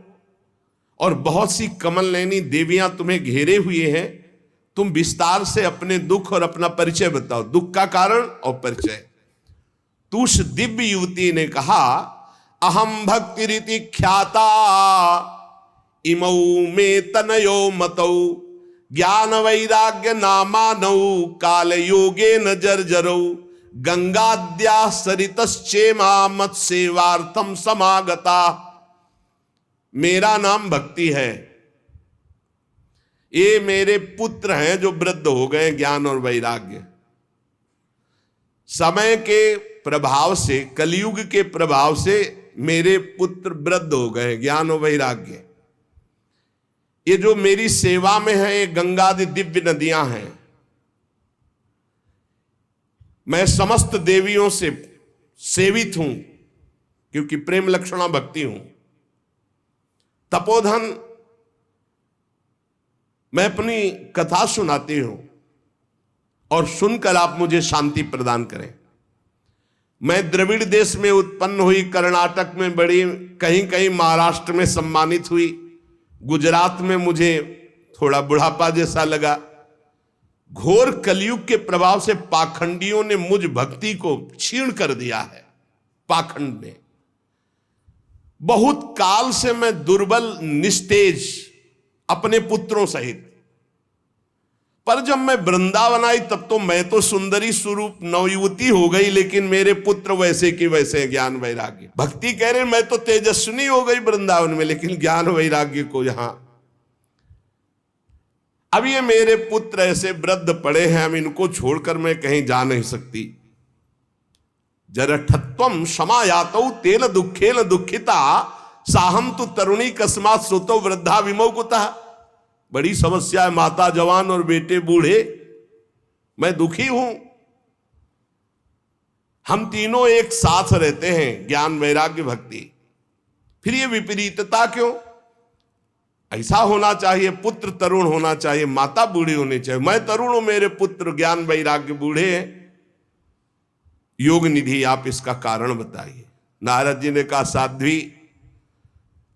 Speaker 1: और बहुत सी कमल नयनी देवियां तुम्हें घेरे हुए हैं। तुम विस्तार से अपने दुख और अपना परिचय बताओ, दुख का कारण और परिचय। तो उस दिव्य युवती ने कहा, अहम भक्ति रीति ख्याता इमौ में तनयो मतौ ज्ञान वैराग्य नामानौ काल योगे न जर्जरौ गंगाद्या सरितश्चेमा मत सेवार्थम समागता। मेरा नाम भक्ति है, ये मेरे पुत्र हैं जो वृद्ध हो गए ज्ञान और वैराग्य। समय के प्रभाव से, कलयुग के प्रभाव से मेरे पुत्र वृद्ध हो गए ज्ञान और वैराग्य। ये जो मेरी सेवा में है ये गंगादि दिव्य नदियां हैं। मैं समस्त देवियों से सेवित हूं क्योंकि प्रेम लक्षणा भक्ति हूं। तपोधन मैं अपनी कथा सुनाती हूं और सुनकर आप मुझे शांति प्रदान करें। मैं द्रविड़ देश में उत्पन्न हुई, कर्नाटक में बड़ी, कहीं कहीं महाराष्ट्र में सम्मानित हुई, गुजरात में मुझे थोड़ा बुढ़ापा जैसा लगा। घोर कलयुग के प्रभाव से पाखंडियों ने मुझ भक्ति को छीण कर दिया है। पाखंड ने बहुत काल से मैं दुर्बल, निस्तेज अपने पुत्रों सहित, पर जब मैं वृंदावन आई तब तो मैं तो सुंदरी स्वरूप नवयुवती हो गई, लेकिन मेरे पुत्र वैसे की वैसे ज्ञान वैराग्य। भक्ति कह रहे मैं तो तेजस्विनी हो गई वृंदावन में, लेकिन ज्ञान वैराग्य को यहां। अब ये मेरे पुत्र ऐसे वृद्ध पड़े हैं, अब इनको छोड़कर मैं कहीं जा नहीं सकती। जरठत्वम समायातौ तेन दुखेन दुखिता साहम तु तरुणी कस्मात् श्रुतौ वृद्धा विमोकुता। बड़ी समस्या है, माता जवान और बेटे बूढ़े, मैं दुखी हूं। हम तीनों एक साथ रहते हैं, ज्ञान वैराग्य भक्ति, फिर ये विपरीतता क्यों? ऐसा होना चाहिए, पुत्र तरुण होना चाहिए, माता बूढ़ी होनी चाहिए। मैं तरुण हूं, मेरे पुत्र ज्ञान वैराग्य बूढ़े हैं। योग निधि आप इसका कारण बताइए। नारद जी ने कहा, साध्वी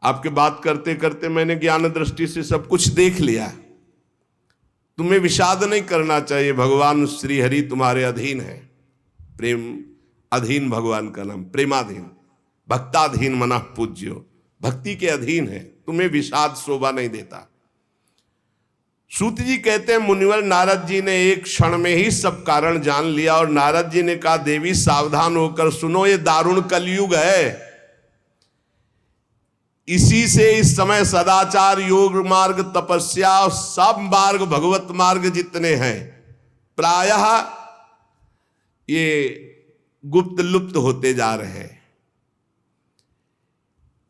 Speaker 1: आपके बात करते करते मैंने ज्ञान दृष्टि से सब कुछ देख लिया, तुम्हें विषाद नहीं करना चाहिए। भगवान श्री हरि तुम्हारे अधीन है। प्रेम अधीन भगवान का नाम, प्रेमाधीन, भक्ताधीन मनः पूज्यो, भक्ति के अधीन है, तुम्हें विषाद शोभा नहीं देता। सूत जी कहते हैं, मुनिवर नारद जी ने एक क्षण में ही सब कारण जान लिया और नारद जी ने कहा, देवी सावधान होकर सुनो, ये दारुण कलयुग है। इसी से इस समय सदाचार, योग मार्ग, तपस्या, सब मार्ग, भगवत मार्ग जितने हैं प्रायः ये गुप्त लुप्त होते जा रहे हैं।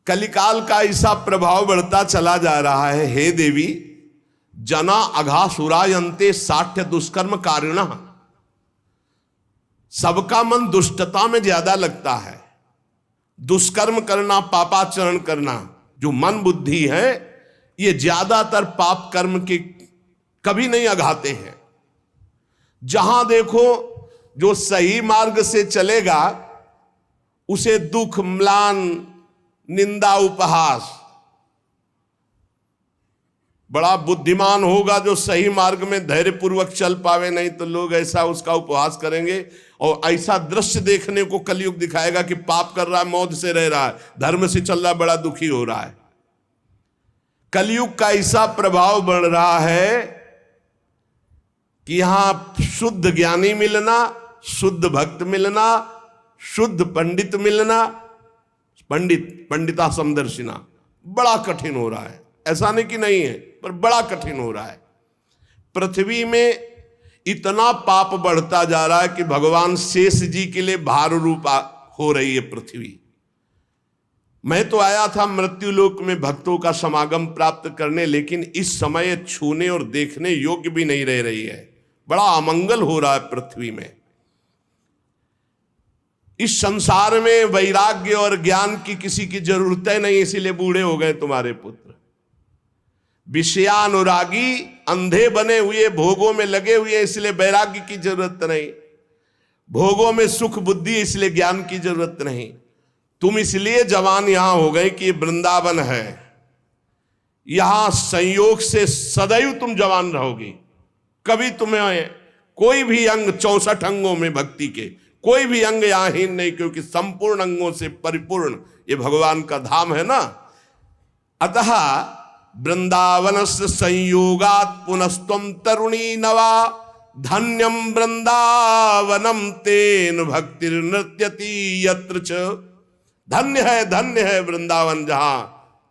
Speaker 1: कलिकाल का ऐसा प्रभाव बढ़ता चला जा रहा है। हे देवी, जना अघासुरायन्ते साठ्य दुष्कर्म कारिणः। सबका मन दुष्टता में ज्यादा लगता है। दुष्कर्म करना, पापाचरण करना, जो मन बुद्धि है, ये ज्यादातर पाप कर्म के कभी नहीं अघाते हैं। जहां देखो जो सही मार्ग से चलेगा उसे दुख, म्लान, निंदा, उपहास। बड़ा बुद्धिमान होगा जो सही मार्ग में धैर्य पूर्वक चल पावे, नहीं तो लोग ऐसा उसका उपहास करेंगे और ऐसा दृश्य देखने को कलयुग दिखाएगा कि पाप कर रहा है, मौत से रह रहा है, धर्म से चल रहा है, बड़ा दुखी हो रहा है। कलयुग का ऐसा प्रभाव बढ़ रहा है कि यहां शुद्ध ज्ञानी मिलना, शुद्ध भक्त मिलना, शुद्ध पंडित मिलना, पंडिता समदर्शिना बड़ा कठिन हो रहा है। ऐसा नहीं कि नहीं है, पर बड़ा कठिन हो रहा है। पृथ्वी में इतना पाप बढ़ता जा रहा है कि भगवान शेष जी के लिए भार रूप हो रही है पृथ्वी। मैं तो आया था मृत्यु लोक में भक्तों का समागम प्राप्त करने, लेकिन इस समय छूने और देखने योग्य भी नहीं रह रही है। बड़ा अमंगल हो रहा है पृथ्वी में। इस संसार में वैराग्य और ज्ञान की किसी की जरूरत है नहीं, इसीलिए बूढ़े हो गए तुम्हारे पुत्र। विषयानुरागी अंधे बने हुए, भोगों में लगे हुए, इसलिए वैराग्य की जरूरत नहीं। भोगों में सुख बुद्धि, इसलिए ज्ञान की जरूरत नहीं। तुम इसलिए जवान यहां हो गए कि वृंदावन है, यहां संयोग से सदैव तुम जवान रहोगी। कभी तुम्हें कोई भी अंग 64 अंगों में भक्ति के कोई भी अंग यहांहीन नहीं, क्योंकि संपूर्ण अंगों से परिपूर्ण ये भगवान का धाम है ना। अतः वृंदावनस्य संयोगात् पुनस्त्वं तरुणी नवा, धन्यम वृंदावनम तेन भक्तिर्नृत्यति यत्र च। धन्य है वृंदावन, जहां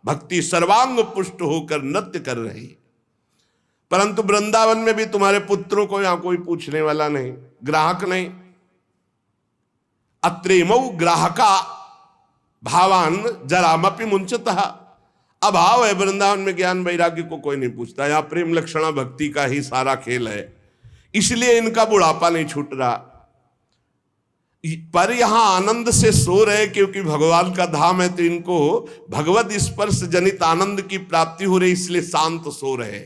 Speaker 1: भक्ति सर्वांग पुष्ट होकर नृत्य कर रही। परंतु वृंदावन में भी तुम्हारे पुत्रों को यहां कोई पूछने वाला नहीं, ग्राहक नहीं। अत्रेमौ ग्राहका भावान जरामपि मुंचतः। अभाव है वृंदावन में, ज्ञान वैराग्य को कोई नहीं पूछता। यहां प्रेम लक्षणा भक्ति का ही सारा खेल है, इसलिए इनका बुढ़ापा नहीं छूट रहा। पर यहां आनंद से सो रहे, क्योंकि भगवान का धाम है, तो इनको भगवत स्पर्श जनित आनंद की प्राप्ति हो रही, इसलिए शांत सो रहे।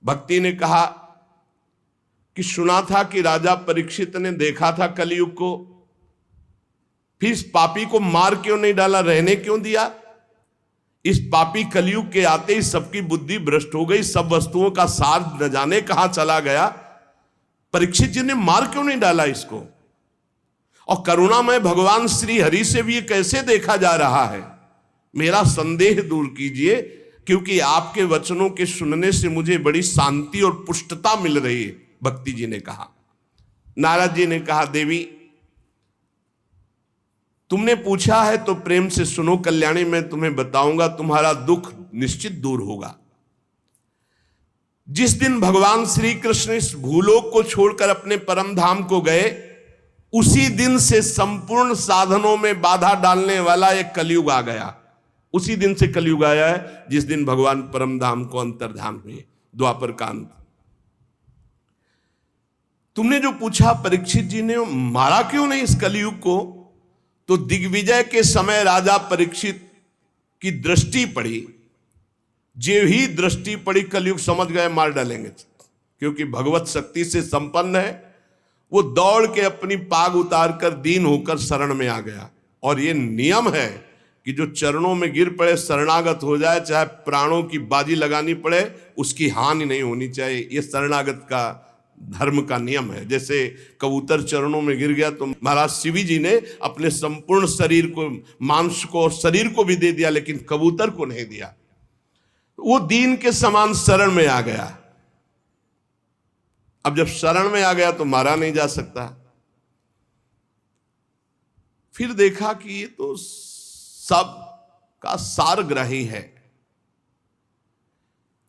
Speaker 1: भक्ति ने कहा कि सुना था कि राजा परीक्षित ने देखा था कलयुग को, फिर इस पापी को मार क्यों नहीं डाला, रहने क्यों दिया? इस पापी कलयुग के आते ही सबकी बुद्धि भ्रष्ट हो गई, सब वस्तुओं का सार न जाने कहां चला गया। परीक्षित जी ने मार क्यों नहीं डाला इसको? और करुणामय भगवान श्री हरि से भी ये कैसे देखा जा रहा है? मेरा संदेह दूर कीजिए, क्योंकि आपके वचनों के सुनने से मुझे बड़ी शांति और पुष्टता मिल रही है। भक्ति जी ने कहा। नारद जी ने कहा, देवी तुमने पूछा है तो प्रेम से सुनो कल्याणी, मैं तुम्हें बताऊंगा, तुम्हारा दुख निश्चित दूर होगा। जिस दिन भगवान श्री कृष्ण इस भूलोक को छोड़कर अपने परम धाम को गए, उसी दिन से संपूर्ण साधनों में बाधा डालने वाला एक कलयुग आ गया। उसी दिन से कलयुग आया है जिस दिन भगवान परम धाम को अंतर्धान हुए, द्वापर का अंत। तुमने जो पूछा परीक्षित जी ने मारा क्यों नहीं इस कलयुग को, तो दिग्विजय के समय राजा परीक्षित की दृष्टि पड़ी, जो ही दृष्टि पड़ी कलयुग समझ गए मार डालेंगे, क्योंकि भगवत शक्ति से संपन्न है। वो दौड़ के अपनी पाग उतार कर दीन होकर शरण में आ गया। और ये नियम है कि जो चरणों में गिर पड़े, शरणागत हो जाए, चाहे प्राणों की बाजी लगानी पड़े, उसकी हानि नहीं होनी चाहिए। ये शरणागत का धर्म का नियम है। जैसे कबूतर चरणों में गिर गया तो महाराज शिवी जी ने अपने संपूर्ण शरीर को, मांस को और शरीर को भी दे दिया, लेकिन कबूतर को नहीं दिया। वो दीन के समान शरण में आ गया। अब जब शरण में आ गया तो मारा नहीं जा सकता। फिर देखा कि ये तो सब का सारग्राही है।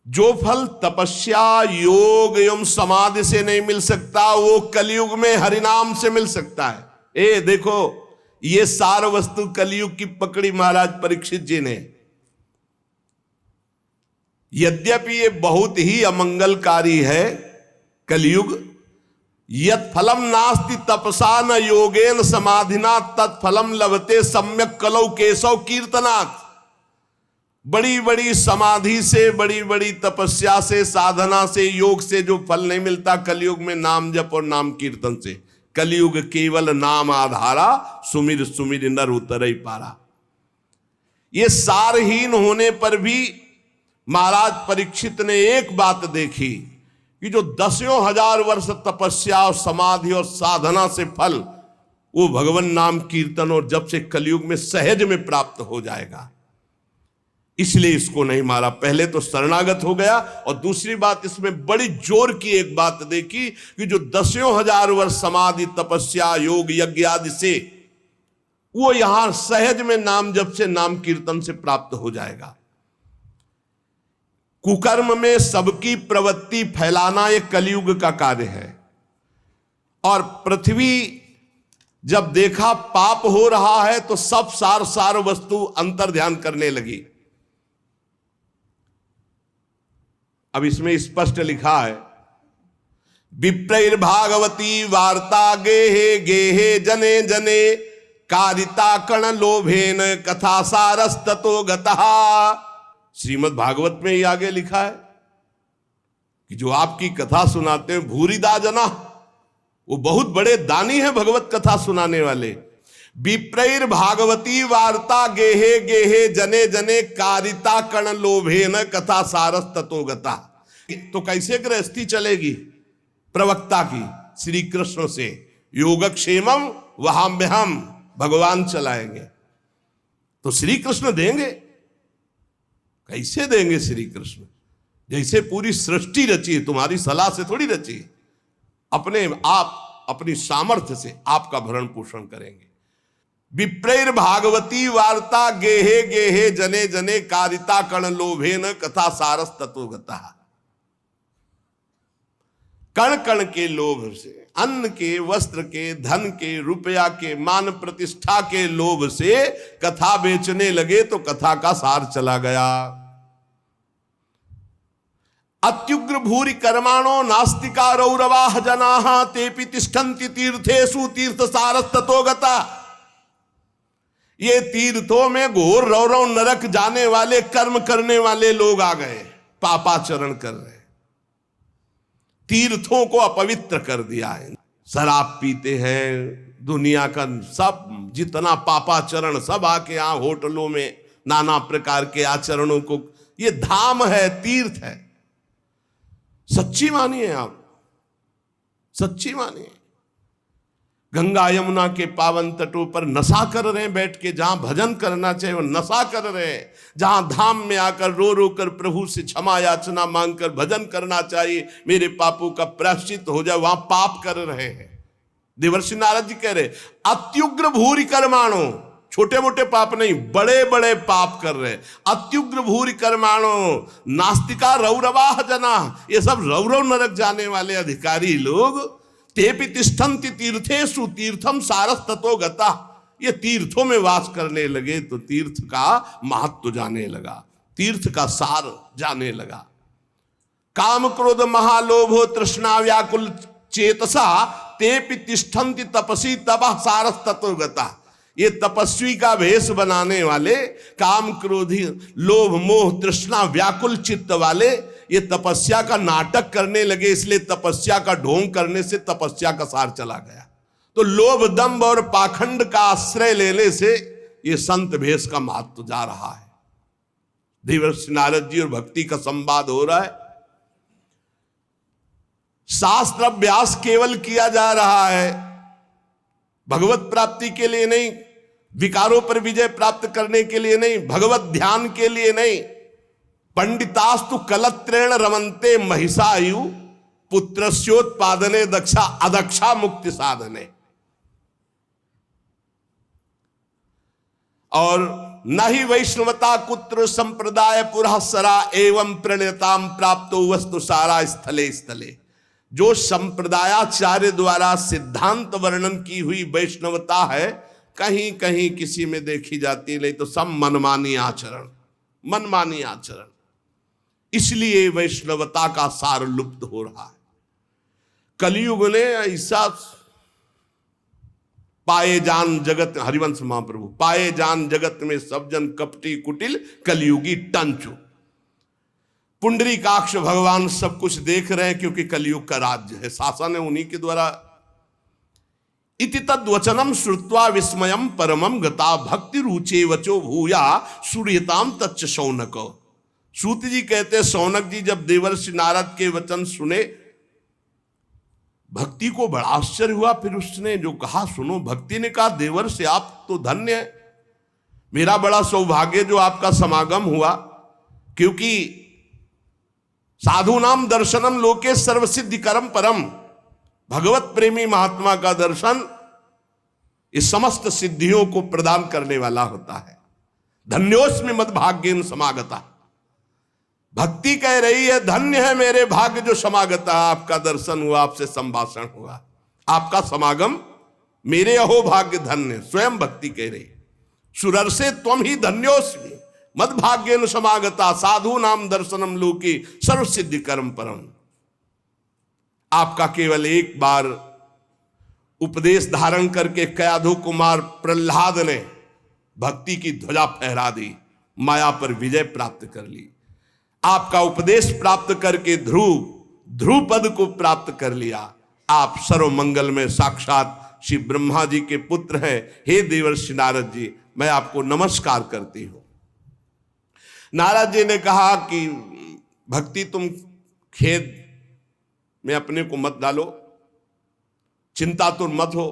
Speaker 1: जो फल तपस्या, योग एवं समाधि से नहीं मिल सकता, वो कलयुग में हरिनाम से मिल सकता है। ए देखो, ये सार वस्तु कलयुग की पकड़ी महाराज परीक्षित जी ने। यद्यपि ये बहुत ही अमंगलकारी है कलयुग। यत् फलम नास्ति तपसा न योगेन समाधिना तत्फलम लभते सम्यक कलौ केशव कीर्तनात्। बड़ी बड़ी समाधि से, बड़ी बड़ी तपस्या से, साधना से, योग से जो फल नहीं मिलता, कलयुग में नाम जप और नाम कीर्तन से। कलयुग केवल नाम आधारा, सुमिर सुमिर नर उतर ही पारा। ये सारहीन होने पर भी महाराज परीक्षित ने एक बात देखी कि जो 10,000 वर्ष तपस्या और समाधि और साधना से फल, वो भगवान नाम कीर्तन और जब से कलयुग में सहज में प्राप्त हो जाएगा। इसलिए इसको नहीं मारा। पहले तो शरणागत हो गया, और दूसरी बात इसमें बड़ी जोर की एक बात देखी कि जो 10,000 वर्ष समाधि तपस्या योग यज्ञ आदि से, वो यहां सहज में नाम जप से नाम कीर्तन से प्राप्त हो जाएगा। कुकर्म में सबकी प्रवृत्ति फैलाना ये कलयुग का कार्य है। और पृथ्वी जब देखा पाप हो रहा है तो सब सार वस्तु अंतर ध्यान करने लगी। अब इसमें स्पष्ट लिखा है, विप्रैर्भागवती वार्ता गेहे गेहे जने जने कारिता कण लोभेन कथा सारस्ततो गतः। श्रीमद् भागवत में ही आगे लिखा है कि जो आपकी कथा सुनाते हैं भूरिदा जना, वो बहुत बड़े दानी हैं भगवत कथा सुनाने वाले। विप्रैर भागवती वार्ता गेहे गेहे जने जने कारिता कण लोभेन कथा सारस ततो गता। तो कैसे गृहस्थी चलेगी प्रवक्ता की? श्री कृष्ण से योगक्षेमम वहाम्यहम, भगवान चलाएंगे। तो श्री कृष्ण देंगे, कैसे देंगे श्री कृष्ण? जैसे पूरी सृष्टि रची है, तुम्हारी सलाह से थोड़ी रची है, अपने आप अपनी सामर्थ्य से आपका भरण पोषण करेंगे। विप्रैर भागवती वार्ता गेहे गेहे जने जने कारिता कण लोभेन कथा सारस ततो गता। कण कण के लोभ से, अन्न के, वस्त्र के, धन के, रुपया के, मान प्रतिष्ठा के लोभ से कथा बेचने लगे तो कथा का सार चला गया। अत्युग्र भूरि कर्माणो नास्तिका रौरवाह जनाः तेपि तिष्ठन्ति तीर्थेषु तीर्थ सारस ततो गता। ये तीर्थों में घोर रौरव नरक जाने वाले कर्म करने वाले लोग आ गए, पापाचरण कर रहे, तीर्थों को अपवित्र कर दिया है। शराब पीते हैं, दुनिया का सब जितना पापाचरण सब आके यहां होटलों में नाना प्रकार के आचरणों को, ये धाम है, तीर्थ है। सच्ची मानिए आप, सच्ची मानिए। गंगा यमुना के पावन तटों पर नशा कर रहे हैं बैठ के, जहां भजन करना चाहिए वो नशा कर रहे हैं। जहां धाम में आकर रो रो कर प्रभु से क्षमा याचना मांगकर भजन करना चाहिए, मेरे पापों का प्रायश्चित हो जाए, वहां पाप कर रहे हैं। देवर्षि नारद जी कह रहे अत्युग्र भूरि कर्माणो, छोटे मोटे पाप नहीं, बड़े बड़े पाप कर रहे। अत्युग्र भूरि कर्माणो नास्तिका रौरवाह जना, ये सब रौरव नरक जाने वाले अधिकारी लोग। तेपि तिष्ठन्ति तीर्थेषु तीर्थम सारस ततो गता, ये तीर्थों में वास करने लगे तो तीर्थ का महत्व जाने लगा, तीर्थ का सार जाने लगा। काम क्रोध महालोभो तृष्णा व्याकुल चेतसा तेपि तिष्ठन्ति तपसी तपः सारस ततो गता। ये तपस्वी का भेष बनाने वाले, काम क्रोधी लोभ मोह तृष्णा व्याकुल चित्त वाले, ये तपस्या का नाटक करने लगे, इसलिए तपस्या का ढोंग करने से तपस्या का सार चला गया। तो लोभ दंभ और पाखंड का आश्रय लेने से ये संत भेष का महत्व जा रहा है। देवर्षि नारद जी और भक्ति का संवाद हो रहा है। शास्त्र अभ्यास केवल किया जा रहा है, भगवत प्राप्ति के लिए नहीं, विकारों पर विजय प्राप्त करने के लिए नहीं, भगवत ध्यान के लिए नहीं। पंडितास्तु कलत्रेण रमन्ते महिषायु पुत्रस्योत्पादने दक्षा अदक्षा मुक्ति साधने। और न ही वैष्णवता कुत्र संप्रदाय पुरःसरा एवं प्रणयताम प्राप्तो वस्तु सारा स्थले स्थले। जो संप्रदायाचार्य द्वारा सिद्धांत वर्णन की हुई वैष्णवता है, कहीं कहीं किसी में देखी जाती, नहीं तो सब मनमानी आचरण, मनमानी आचरण। इसलिए वैष्णवता का सार लुप्त हो रहा है। कलयुग ने ऐसा पाए जान जगत, हरिवंश महाप्रभु, पाए जान जगत में सब जन कपटी कुटिल कलयुगी टंचु। पुंडरीकाक्ष भगवान सब कुछ देख रहे हैं क्योंकि कलयुग का राज्य है, शासन है उन्हीं के द्वारा। इति तद्वचनम श्रुत्वा विस्मयम परमम गता भक्ति रुचे वचो भूया सूर्यताम तच्च शौनक। सूत जी कहते शौनक जी जब देवर्षि नारद के वचन सुने, भक्ति को बड़ा आश्चर्य हुआ। फिर उसने जो कहा सुनो, भक्ति ने कहा देवर्षि आप तो धन्य है, मेरा बड़ा सौभाग्य जो आपका समागम हुआ, क्योंकि साधु नाम दर्शनम लोके सर्वसिद्धि करम परम। भगवत प्रेमी महात्मा का दर्शन इस समस्त सिद्धियों को प्रदान करने वाला होता है। धन्योस्मि मद भाग्येन समागता। भक्ति कह रही है धन्य है मेरे भाग्य जो समागता, आपका दर्शन हुआ, आपसे संभाषण हुआ, आपका समागम मेरे अहो भाग्य धन्य। स्वयं भक्ति कह रही है सुरर्षे त्वम ही धन्योस्मि मद भाग्येन समागता साधु नाम दर्शनम लोके सर्व सिद्धि कर्म परम। आपका केवल एक बार उपदेश धारण करके कयाधु कुमार प्रहलाद ने भक्ति की ध्वजा फहरा दी, माया पर विजय प्राप्त कर ली। आपका उपदेश प्राप्त करके ध्रुव पद को प्राप्त कर लिया। आप सर्व मंगल में साक्षात श्री ब्रह्मा जी के पुत्र हैं। हे देवर्षि नारद जी, मैं आपको नमस्कार करती हूं। नारद जी ने कहा कि भक्ति तुम खेद में अपने को मत डालो, चिंता तो मत हो,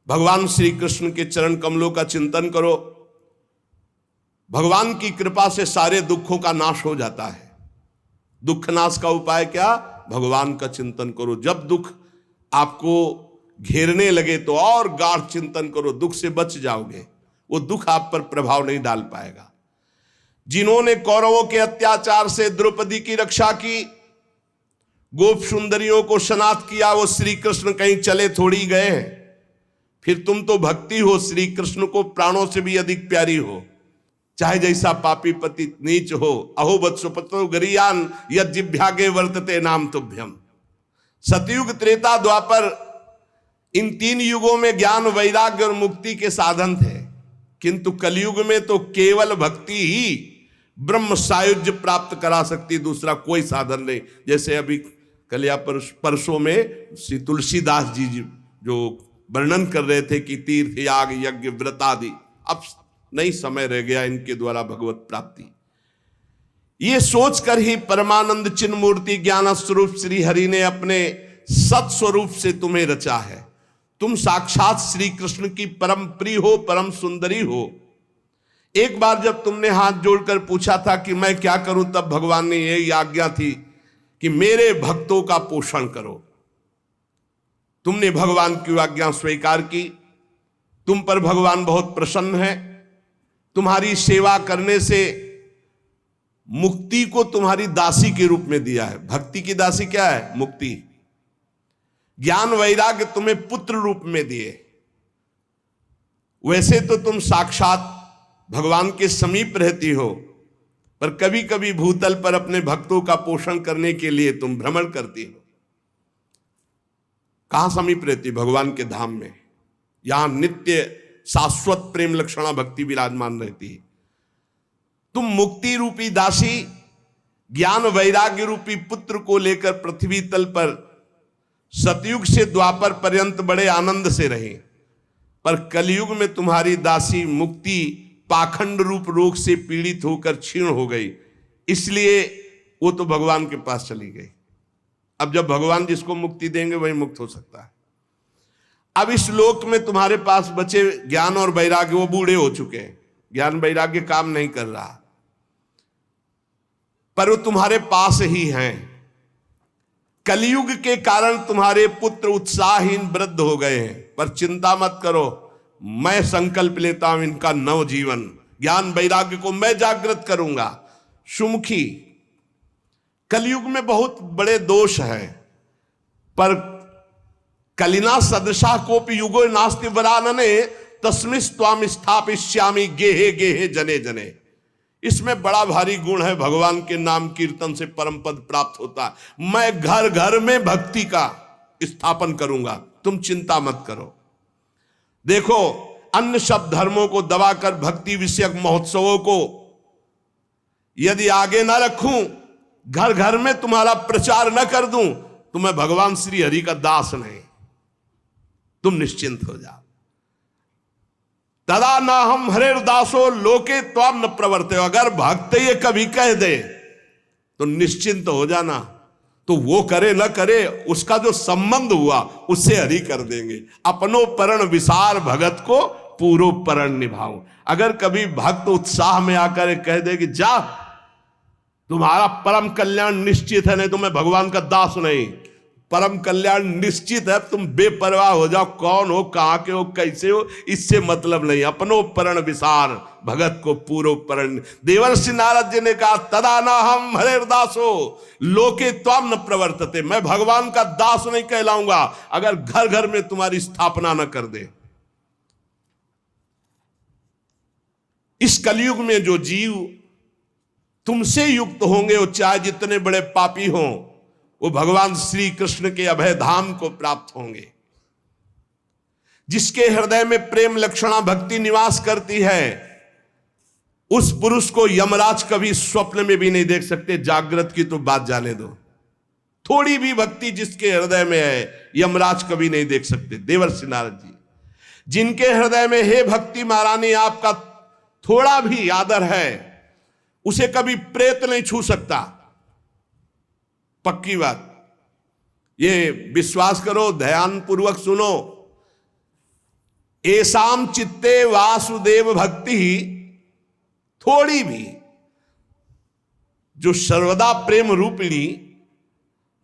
Speaker 1: भगवान श्री कृष्ण के चरण कमलों का चिंतन करो। भगवान की कृपा से सारे दुखों का नाश हो जाता है। दुख नाश का उपाय क्या? भगवान का चिंतन करो। जब दुख आपको घेरने लगे तो और गाढ़ चिंतन करो, दुख से बच जाओगे, वो दुख आप पर प्रभाव नहीं डाल पाएगा। जिन्होंने कौरवों के अत्याचार से द्रौपदी की रक्षा की, गोप सुंदरियों को सनाथ किया, वो श्री कृष्ण कहीं चले थोड़ी गए हैं। फिर तुम तो भक्ति हो, श्री कृष्ण को प्राणों से भी अधिक प्यारी हो, चाहे जैसा पापी पति नीच हो। अहो वत्सपतो गरियान यद जिभ्यागे वर्तते नाम तुभ्यम। सतयुग त्रेता द्वापर इन तीन युगों में ज्ञान वैराग्य और मुक्ति के साधन थे, किंतु कलयुग में तो केवल भक्ति ही ब्रह्म सायुज्य प्राप्त करा सकती, दूसरा कोई साधन नहीं। जैसे अभी कल परसों में श्री तुलसीदास जी जो वर्णन कर रहे थे कि तीर्थ याग यज्ञ व्रत आदि, अब नहीं समय रह गया इनके द्वारा भगवत प्राप्ति। ये सोचकर ही परमानंद चिन्ह मूर्ति ज्ञान स्वरूप श्री हरि ने अपने सत स्वरूप से तुम्हें रचा है। तुम साक्षात श्री कृष्ण की परम प्रिय हो, परम सुंदरी हो। एक बार जब तुमने हाथ जोड़कर पूछा था कि मैं क्या करूं, तब भगवान ने यही आज्ञा थी कि मेरे भक्तों का पोषण करो। तुमने भगवान की आज्ञा स्वीकार की, तुम पर भगवान बहुत प्रसन्न है। तुम्हारी सेवा करने से मुक्ति को तुम्हारी दासी के रूप में दिया है। भक्ति की दासी क्या है? मुक्ति। ज्ञान वैराग्य तुम्हें पुत्र रूप में दिए। वैसे तो तुम साक्षात भगवान के समीप रहती हो, पर कभी कभी भूतल पर अपने भक्तों का पोषण करने के लिए तुम भ्रमण करती हो। कहां समीप रहती? भगवान के धाम में। यहां नित्य शाश्वत प्रेम लक्षणा भक्ति विराजमान रहती है। तुम मुक्ति रूपी दासी ज्ञान वैराग्य रूपी पुत्र को लेकर पृथ्वी तल पर सतयुग से द्वापर पर्यंत बड़े आनंद से रहे, पर कलयुग में तुम्हारी दासी मुक्ति पाखंड रूप रोग से पीड़ित होकर क्षीण हो गई, इसलिए वो तो भगवान के पास चली गई। अब जब भगवान जिसको मुक्ति देंगे वही मुक्त हो सकता है। अब इस लोक में तुम्हारे पास बचे ज्ञान और वैराग्य, वो बूढ़े हो चुके हैं, ज्ञान वैराग्य काम नहीं कर रहा, पर वो तुम्हारे पास ही हैं। कलयुग के कारण तुम्हारे पुत्र उत्साहहीन वृद्ध हो गए हैं, पर चिंता मत करो, मैं संकल्प लेता हूं इनका नव जीवन, ज्ञान वैराग्य को मैं जागृत करूंगा। सुमुखी, कलयुग में बहुत बड़े दोष हैं, पर कलिना सदृशा कोपि युगो नास्ति वरानने तस्मिस्त्वाम स्थापिष्यामि गेहे गेहे जने जने। इसमें बड़ा भारी गुण है, भगवान के नाम कीर्तन से परम पद प्राप्त होता है। मैं घर घर में भक्ति का स्थापन करूंगा, तुम चिंता मत करो। देखो, अन्य सब धर्मों को दबाकर भक्ति विषयक महोत्सवों को यदि आगे ना रखूं, घर घर में तुम्हारा प्रचार न कर दूं, तो मैं भगवान श्री हरि का दास नहीं। तुम निश्चिंत हो जाओ। तदा ना हम हरेर दासो लोके त्वाम न प्रवर्ते। अगर भक्त ये कभी कह दे तो निश्चिंत हो जाना, तो वो करे न करे, उसका जो संबंध हुआ उससे हरि कर देंगे। अपनो परण विसार भगत को पूरो परण निभाओ। अगर कभी भक्त उत्साह में आकर कह दे कि जा तुम्हारा परम कल्याण निश्चित है, नहीं तो मैं भगवान का दास नहीं, परम कल्याण निश्चित है, तुम बेपरवाह हो जाओ, कौन हो, कहां के हो, कैसे हो, इससे मतलब नहीं। अपनो परण विसार भगत को पूरो परण। देवर्षि नारद जी ने कहा तदा ना हम हरेर दासो लोके त्वाम न प्रवर्तते। मैं भगवान का दास नहीं कहलाऊंगा अगर घर घर में तुम्हारी स्थापना न कर दे। इस कलयुग में जो जीव तुमसे युक्त होंगे, वो चाहे जितने बड़े पापी हों, वो भगवान श्री कृष्ण के अभय धाम को प्राप्त होंगे। जिसके हृदय में प्रेम लक्षणा भक्ति निवास करती है, उस पुरुष को यमराज कभी स्वप्न में भी नहीं देख सकते। जागृत की तो बात जाने दो, थोड़ी भी भक्ति जिसके हृदय में है, यमराज कभी नहीं देख सकते। देवर्षि नारद जी, जिनके हृदय में हे भक्ति महारानी आपका थोड़ा भी आदर है, उसे कभी प्रेत नहीं छू सकता। पक्की बात, ये विश्वास करो, ध्यान पूर्वक सुनो। एसाम चित्ते वासुदेव भक्ति, थोड़ी भी, जो सर्वदा प्रेम रूपिणी,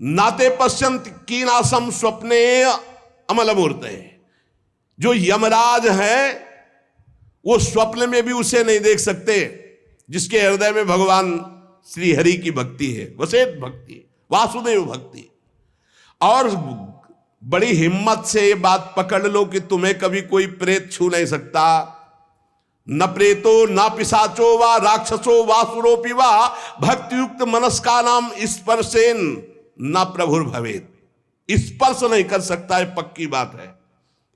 Speaker 1: नाते पश्यंत कीनासम स्वप्ने अमल मूर्त है। जो यमराज है वो स्वप्न में भी उसे नहीं देख सकते, जिसके हृदय में भगवान श्री हरि की भक्ति है, वसेत भक्ति, वासुदेव भक्ति। और बड़ी हिम्मत से ये बात पकड़ लो कि तुम्हें कभी कोई प्रेत छू नहीं सकता। न प्रेतो न पिशाचो वा राक्षसो वासुरोपि वा भक्तियुक्त मनस्का नाम स्पर्शेन न प्रभुर भवेत। स्पर्श नहीं कर सकता है, पक्की बात है।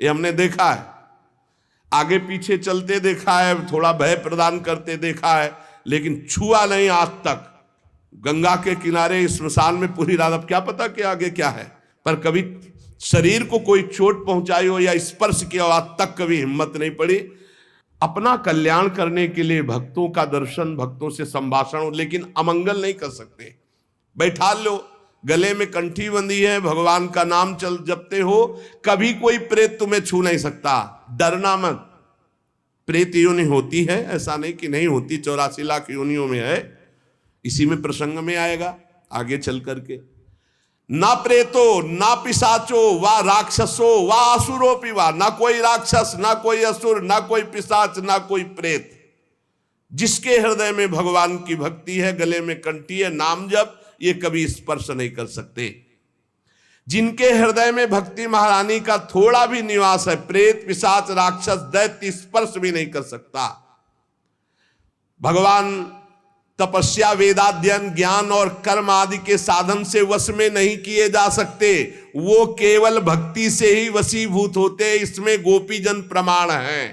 Speaker 1: ये हमने देखा है, आगे पीछे चलते देखा है, थोड़ा भय प्रदान करते देखा है, लेकिन छुआ नहीं आज तक। गंगा के किनारे स्मशान में पूरी रात, अब क्या पता कि आगे क्या है, पर कभी शरीर को कोई चोट पहुंचाई हो या स्पर्श किया हो, आज तक कभी हिम्मत नहीं पड़ी। अपना कल्याण करने के लिए भक्तों का दर्शन, भक्तों से संभाषण हो, लेकिन अमंगल नहीं कर सकते। बैठा लो, गले में कंठी बंधी है, भगवान का नाम चल जपते हो, कभी कोई प्रेत तुम्हें छू नहीं सकता। डरना मत। प्रेत योनि होती है, ऐसा नहीं कि नहीं होती, 84 लाख योनियों में है। इसी में प्रसंग में आएगा आगे चल करके। ना प्रेतो ना पिशाचो वा राक्षसो वा असुरोपि वा, ना कोई राक्षस, ना कोई असुर, ना कोई पिशाच, ना कोई प्रेत। जिसके हृदय में भगवान की भक्ति है, गले में कंठी है, नाम जप, ये कभी स्पर्श नहीं कर सकते। जिनके हृदय में भक्ति महारानी का थोड़ा भी निवास है, प्रेत पिशाच राक्षस दैत्य स्पर्श भी नहीं कर सकता। भगवान तपस्या वेदाध्ययन ज्ञान और कर्म आदि के साधन से वश में नहीं किए जा सकते, वो केवल भक्ति से ही वशीभूत होते। इसमें गोपीजन प्रमाण है।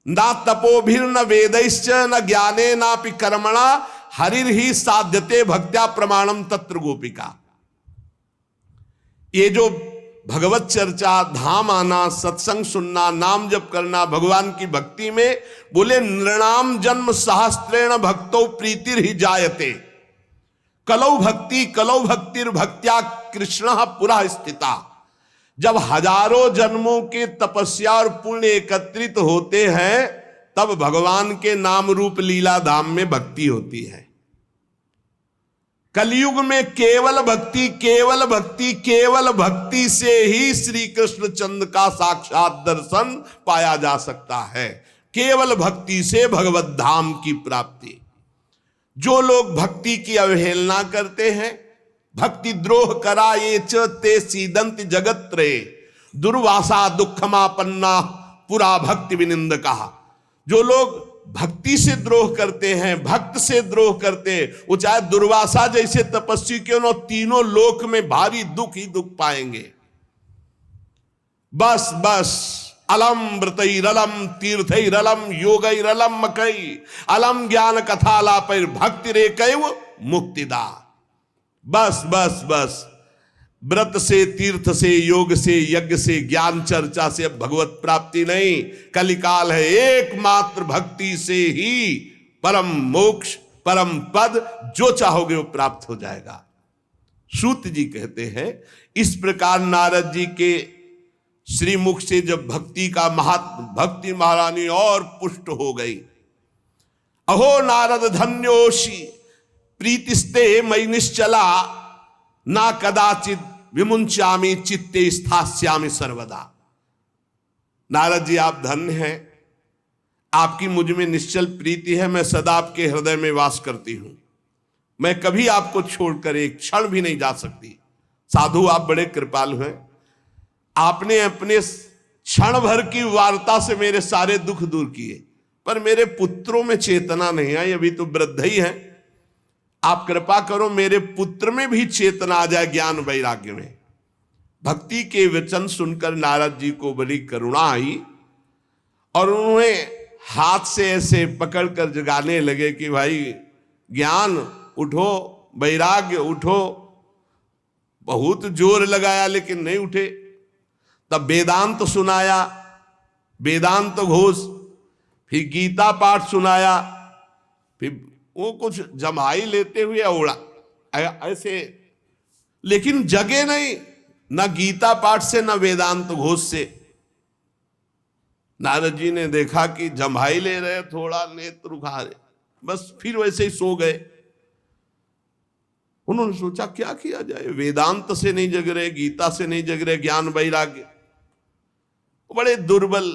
Speaker 1: ना तपोभिर न वेदैश्च न ज्ञाने नापि कर्मणा हरिर ही साध्यते भक्त्या प्रमाणम तत्र गोपिका। ये जो भगवत चर्चा, धाम आना, सत्संग सुनना, नाम जप करना, भगवान की भक्ति में, बोले नृणाम जन्म सहस्त्रेण भक्तो प्रीतिर ही जायते। कलौ भक्तिर भक्त्या कृष्ण पुरा स्थिता। जब हजारों जन्मों के तपस्या और पुण्य एकत्रित होते हैं, तब भगवान के नाम रूप लीला धाम में भक्ति होती है। कलयुग में केवल भक्ति, केवल भक्ति, केवल भक्ति से ही श्री कृष्ण चंद्र का साक्षात दर्शन पाया जा सकता है। केवल भक्ति से भगवत धाम की प्राप्ति। जो लोग भक्ति की अवहेलना करते हैं, भक्ति द्रोह करा ये च ते सीदंत जगत रे, दुर्वासा दुखमापन्ना पुरा भक्ति विनिंद कहा। जो लोग भक्ति से द्रोह करते हैं, भक्त से द्रोह करते हैं, वो चाहे दुर्वासा जैसे तपस्वी क्यों न, तीनों लोक में भारी दुख ही दुख पाएंगे। बस अलम व्रतैरलम तीर्थैरलम योगैरलम मकई अलम ज्ञान कथालापैर भक्ति रे कैव मुक्तिदा। बस बस बस, व्रत से, तीर्थ से, योग से, यज्ञ से, ज्ञान चर्चा से अब भगवत प्राप्ति नहीं। कलिकाल है, एकमात्र भक्ति से ही परम मोक्ष, परम पद जो चाहोगे वो प्राप्त हो जाएगा। सूत जी कहते हैं इस प्रकार नारद जी के श्रीमुख से जब भक्ति का महात्म, भक्ति महारानी और पुष्ट हो गई। अहो नारद धन्योषि प्रीतिस्ते मयि निश्चला ना कदाचित विमुंचामि चित्ते स्थास्यामि सर्वदा। नारद जी आप धन्य हैं, आपकी मुझ में निश्चल प्रीति है, मैं सदा आपके हृदय में वास करती हूं, मैं कभी आपको छोड़कर एक क्षण भी नहीं जा सकती। साधु आप बड़े कृपालु हैं, आपने अपने क्षण भर की वार्ता से मेरे सारे दुख दूर किए, पर मेरे पुत्रों में चेतना नहीं आई, अभी तो वृद्ध ही है। आप कृपा करो मेरे पुत्र में भी चेतना आ जाए ज्ञान वैराग्य में। भक्ति के वचन सुनकर नारद जी को बड़ी करुणा आई और उन्होंने हाथ से ऐसे पकड़कर जगाने लगे कि भाई ज्ञान उठो, वैराग्य उठो। बहुत जोर लगाया लेकिन नहीं उठे। तब वेदांत सुनाया, वेदांत घोष, फिर गीता पाठ सुनाया, फिर वो कुछ जमाई लेते हुए उड़ा ऐसे, लेकिन जगे नहीं, न गीता पाठ से न वेदांत घोष से। नारद जी ने देखा कि जमाई ले रहे, थोड़ा नेत्र उघा रहे, बस फिर वैसे ही सो गए। उन्होंने सोचा क्या किया जाए, वेदांत से नहीं जग रहे, गीता से नहीं जग रहे, ज्ञान वैराग्य। बड़े दुर्बल,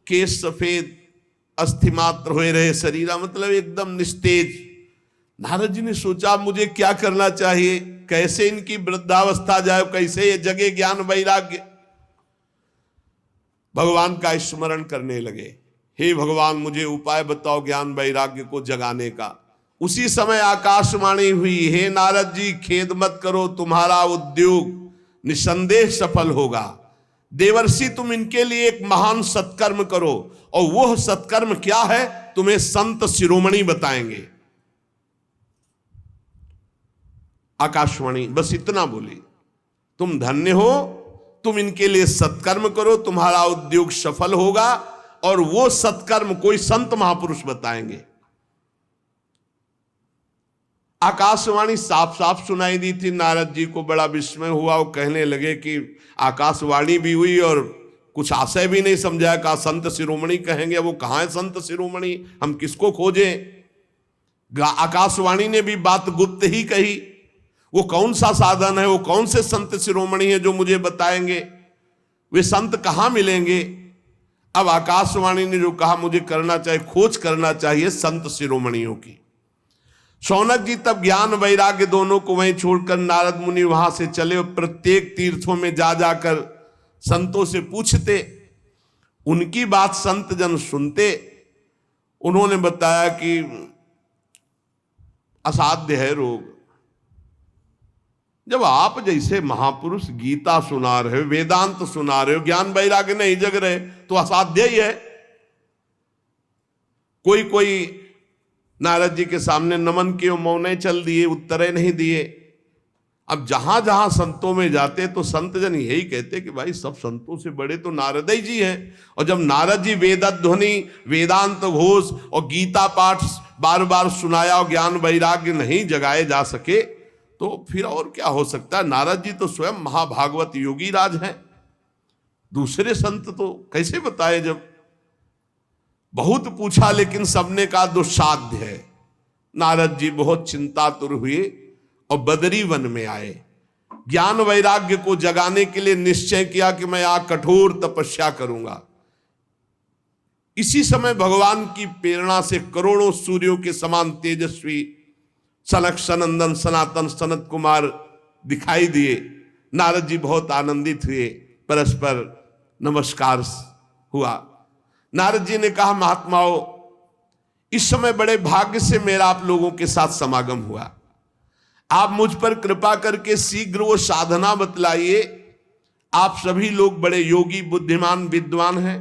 Speaker 1: केश सफेद, अस्थि मात्र हुए रहे शरीरा, मतलब एकदम निस्तेज। नारद जी ने सोचा मुझे क्या करना चाहिए, कैसे इनकी वृद्धावस्था जाए, कैसे ये जगे ज्ञान वैराग्य। भगवान का स्मरण करने लगे, हे भगवान मुझे उपाय बताओ ज्ञान वैराग्य को जगाने का। उसी समय आकाशवाणी हुई, हे नारद जी खेद मत करो, तुम्हारा उद्योग निसंदेह सफल होगा। देवर्षि तुम इनके लिए एक महान सत्कर्म करो, और वह सत्कर्म क्या है तुम्हें संत शिरोमणि बताएंगे। आकाशवाणी बस इतना बोली, तुम धन्य हो, तुम इनके लिए सत्कर्म करो, तुम्हारा उद्योग सफल होगा, और वो सत्कर्म कोई संत महापुरुष बताएंगे। आकाशवाणी साफ साफ सुनाई दी थी। नारद जी को बड़ा विस्मय हुआ, वो कहने लगे कि आकाशवाणी भी हुई और कुछ आशय भी नहीं समझाया, कहा संत शिरोमणि कहेंगे, वो कहाँ है संत शिरोमणि, हम किसको खोजें। आकाशवाणी ने भी बात गुप्त ही कही, वो कौन सा साधन है, वो कौन से संत शिरोमणि है जो मुझे बताएंगे, वे संत कहाँ मिलेंगे। अब आकाशवाणी ने जो कहा मुझे करना चाहिए, खोज करना चाहिए संत शिरोमणियों की। शौनक जी तब ज्ञान वैराग्य दोनों को वहीं छोड़कर नारद मुनि वहां से चले और प्रत्येक तीर्थों में जा जाकर संतों से पूछते, उनकी बात संत जन सुनते। उन्होंने बताया कि असाध्य है रोग। जब आप जैसे महापुरुष गीता सुना रहे हो, वेदांत सुना रहे हो, ज्ञान वैराग्य नहीं जग रहे, तो असाध्य ही है। कोई कोई नारद जी के सामने नमन किए, मौन चल दिए, उत्तरे नहीं दिए। अब जहां जहां संतों में जाते तो संत जन यही कहते कि भाई सब संतों से बड़े तो नारद ही जी हैं। और जब नारद जी वेदध्वनि, वेदांत घोष और गीता पाठ बार बार सुनाया और ज्ञान वैराग्य नहीं जगाए जा सके, तो फिर और क्या हो सकता है। नारद जी तो स्वयं महाभागवत योगी राज हैं, दूसरे संत तो कैसे बताए। जब बहुत पूछा लेकिन सबने कहा दुस्साध्य है। नारद जी बहुत चिंतातुर हुए और बदरी वन में आए। ज्ञान वैराग्य को जगाने के लिए निश्चय किया कि मैं यहाँ कठोर तपस्या करूंगा। इसी समय भगवान की प्रेरणा से करोड़ों सूर्यों के समान तेजस्वी सनक सनंदन सनातन सनत कुमार दिखाई दिए। नारद जी बहुत आनंदित हुए, परस्पर नमस्कार हुआ। नारद जी ने कहा, महात्माओं इस समय बड़े भाग्य से मेरा आप लोगों के साथ समागम हुआ। आप मुझ पर कृपा करके शीघ्र वो साधना बतलाइए। आप सभी लोग बड़े योगी बुद्धिमान विद्वान हैं,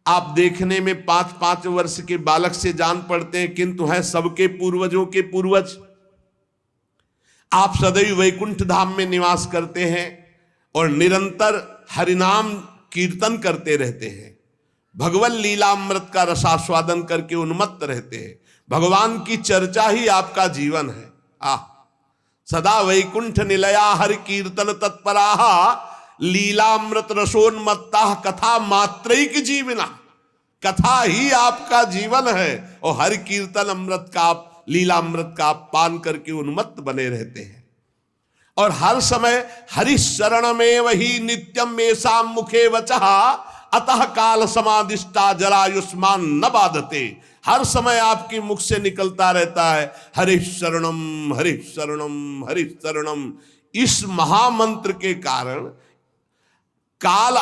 Speaker 1: आप देखने में 5-5 वर्ष के बालक से जान पड़ते हैं, किंतु हैं सबके पूर्वजों के पूर्वज। आप सदैव वैकुंठ धाम में निवास करते हैं और निरंतर हरिनाम कीर्तन करते रहते हैं, भगवत लीलामृत का रसास्वादन करके उन्मत्त रहते हैं। भगवान की चर्चा ही आपका जीवन है। सदा वैकुंठ निलया हरि कीर्तन तत्पराः लीलामृत रसोन्मत्ता कथा मात्रैक जीवना। कथा ही आपका जीवन है और हरि कीर्तन अमृत का आप, लीलामृत का आप पान करके उन्मत्त बने रहते हैं और हर समय हरि शरणमेव ही नित्यम मेषाम मुखे वचः अतः काल समादिष्टा जरायुष्मान न बाधते। हर समय आपके मुख से निकलता रहता है हरि शरणम हरि शरणम हरि शरणम। इस महामंत्र के कारण काल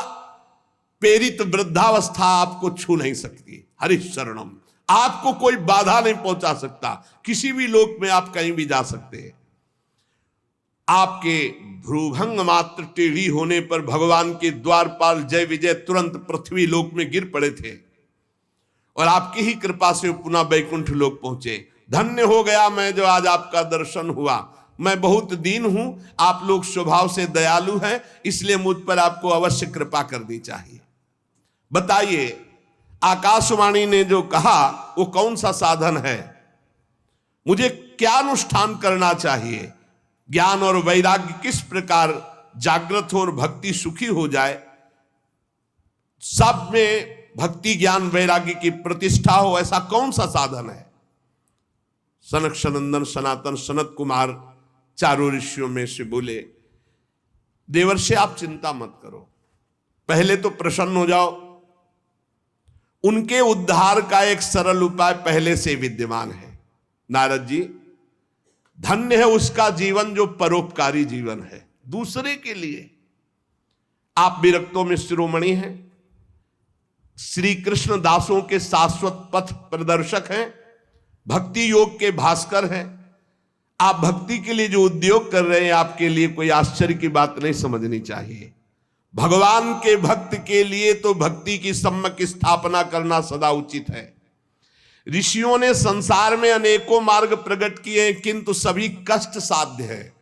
Speaker 1: प्रेरित वृद्धावस्था आपको छू नहीं सकती। हरि शरणम, आपको कोई बाधा नहीं पहुंचा सकता। किसी भी लोक में आप कहीं भी जा सकते हैं। आपके भ्रूभंग मात्र टेढ़ी होने पर भगवान के द्वारपाल जय विजय तुरंत पृथ्वी लोक में गिर पड़े थे और आपकी ही कृपा से पुनः वैकुंठ लोक पहुंचे। धन्य हो गया मैं जो आज आपका दर्शन हुआ। मैं बहुत दीन हूं, आप लोग स्वभाव से दयालु हैं, इसलिए मुझ पर आपको अवश्य कृपा करनी चाहिए। बताइए, आकाशवाणी ने जो कहा वो कौन सा साधन है? मुझे क्या अनुष्ठान करना चाहिए? ज्ञान और वैराग्य किस प्रकार जागृत हो और भक्ति सुखी हो जाए, सब में भक्ति ज्ञान वैराग्य की प्रतिष्ठा हो, ऐसा कौन सा साधन है? सनक सनंदन सनातन सनत कुमार चारों ऋषियों में से बोले, देवर्षि आप चिंता मत करो, पहले तो प्रसन्न हो जाओ। उनके उद्धार का एक सरल उपाय पहले से विद्यमान है। नारद जी, धन्य है उसका जीवन जो परोपकारी जीवन है दूसरे के लिए। आप विरक्तों में शिरोमणि हैं, श्री कृष्ण दासों के शाश्वत पथ प्रदर्शक हैं, भक्ति योग के भास्कर हैं। आप भक्ति के लिए जो उद्योग कर रहे हैं, आपके लिए कोई आश्चर्य की बात नहीं समझनी चाहिए। भगवान के भक्त के लिए तो भक्ति की सम्यक स्थापना करना सदा उचित है। ऋषियों ने संसार में अनेकों मार्ग प्रकट किए, किंतु सभी कष्ट साध्य है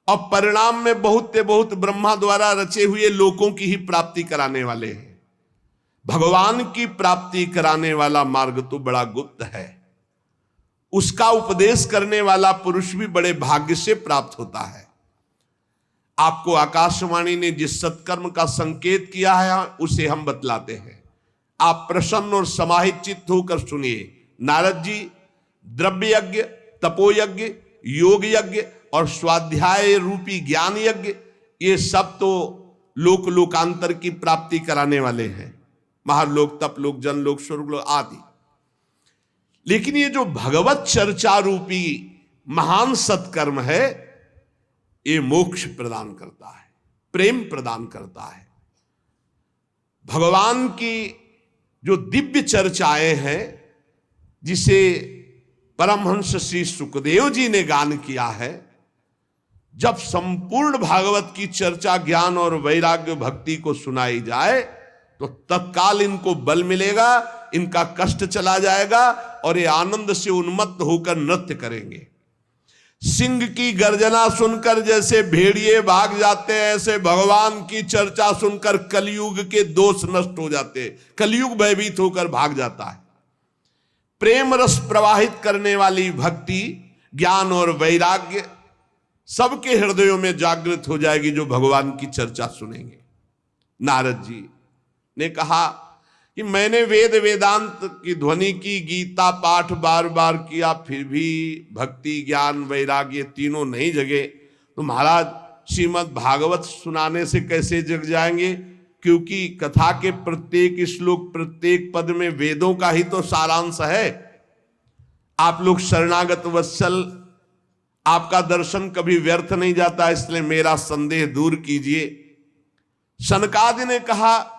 Speaker 1: और परिणाम में बहुत ब्रह्मा द्वारा रचे हुए लोकों की ही प्राप्ति कराने वाले हैं। भगवान की प्राप्ति कराने वाला मार्ग तो बड़ा गुप्त है, उसका उपदेश करने वाला पुरुष भी बड़े भाग्य से प्राप्त होता है। आपको आकाशवाणी ने जिस सत्कर्म का संकेत किया है उसे हम बतलाते हैं। आप प्रसन्न और समाहित चित्त होकर सुनिए। नारद जी, द्रव्य यज्ञ, तपोयज्ञ, योग यज्ञ और स्वाध्याय रूपी ज्ञान यज्ञ, ये सब तो लोक लोकांतर की प्राप्ति कराने वाले हैं, महालोक, तपलोक, जनलोक, स्वर्गलोक आदि। लेकिन ये जो भगवत चर्चा रूपी महान सत्कर्म है, ये मोक्ष प्रदान करता है, प्रेम प्रदान करता है। भगवान की जो दिव्य चर्चाएं हैं, जिसे परमहंस श्री सुखदेव जी ने गान किया है, जब संपूर्ण भागवत की चर्चा ज्ञान और वैराग्य भक्ति को सुनाई जाए तो तत्काल इनको बल मिलेगा, इनका कष्ट चला जाएगा और ये आनंद से उन्मत्त होकर नृत्य करेंगे। सिंह की गर्जना सुनकर जैसे भेड़िए भाग जाते हैं, ऐसे भगवान की चर्चा सुनकर कलयुग के दोष नष्ट हो जाते हैं, कलयुग भयभीत होकर भाग जाता है। प्रेम रस प्रवाहित करने वाली भक्ति, ज्ञान और वैराग्य सबके हृदयों में जागृत हो जाएगी जो भगवान की चर्चा सुनेंगे। नारद जी ने कहा कि मैंने वेद वेदांत की ध्वनि की, गीता पाठ बार बार किया, फिर भी भक्ति ज्ञान वैराग्य तीनों नहीं जगे, तो महाराज श्रीमद् भागवत सुनाने से कैसे जग जाएंगे? क्योंकि कथा के प्रत्येक श्लोक, प्रत्येक पद में वेदों का ही तो सारांश है। आप लोग शरणागत वत्सल, आपका दर्शन कभी व्यर्थ नहीं जाता, इसलिए मेरा संदेह दूर कीजिए। सनकादि ने कहा,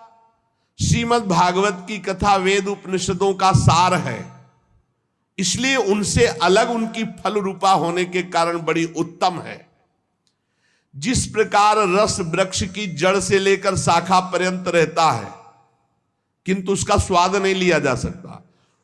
Speaker 1: श्रीमद् भागवत की कथा वेद उपनिषदों का सार है, इसलिए उनसे अलग उनकी फल रूपा होने के कारण बड़ी उत्तम है। जिस प्रकार रस वृक्ष की जड़ से लेकर शाखा पर्यंत रहता है, किंतु उसका स्वाद नहीं लिया जा सकता।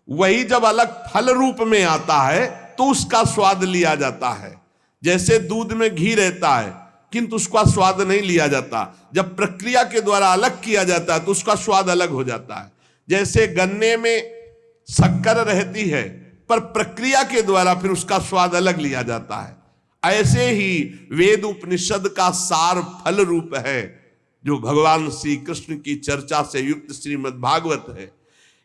Speaker 1: वही जब अलग फल रूप में आता है तो उसका स्वाद लिया जाता है। जैसे दूध में घी रहता है किंतु उसका स्वाद नहीं लिया जाता, जब प्रक्रिया के द्वारा अलग किया जाता है तो उसका स्वाद अलग हो जाता है। जैसे गन्ने में शक्कर रहती है पर प्रक्रिया के द्वारा फिर उसका स्वाद अलग लिया जाता है, ऐसे ही वेद उपनिषद का सार फल रूप है जो भगवान श्री कृष्ण की चर्चा से युक्त श्रीमद् भागवत है।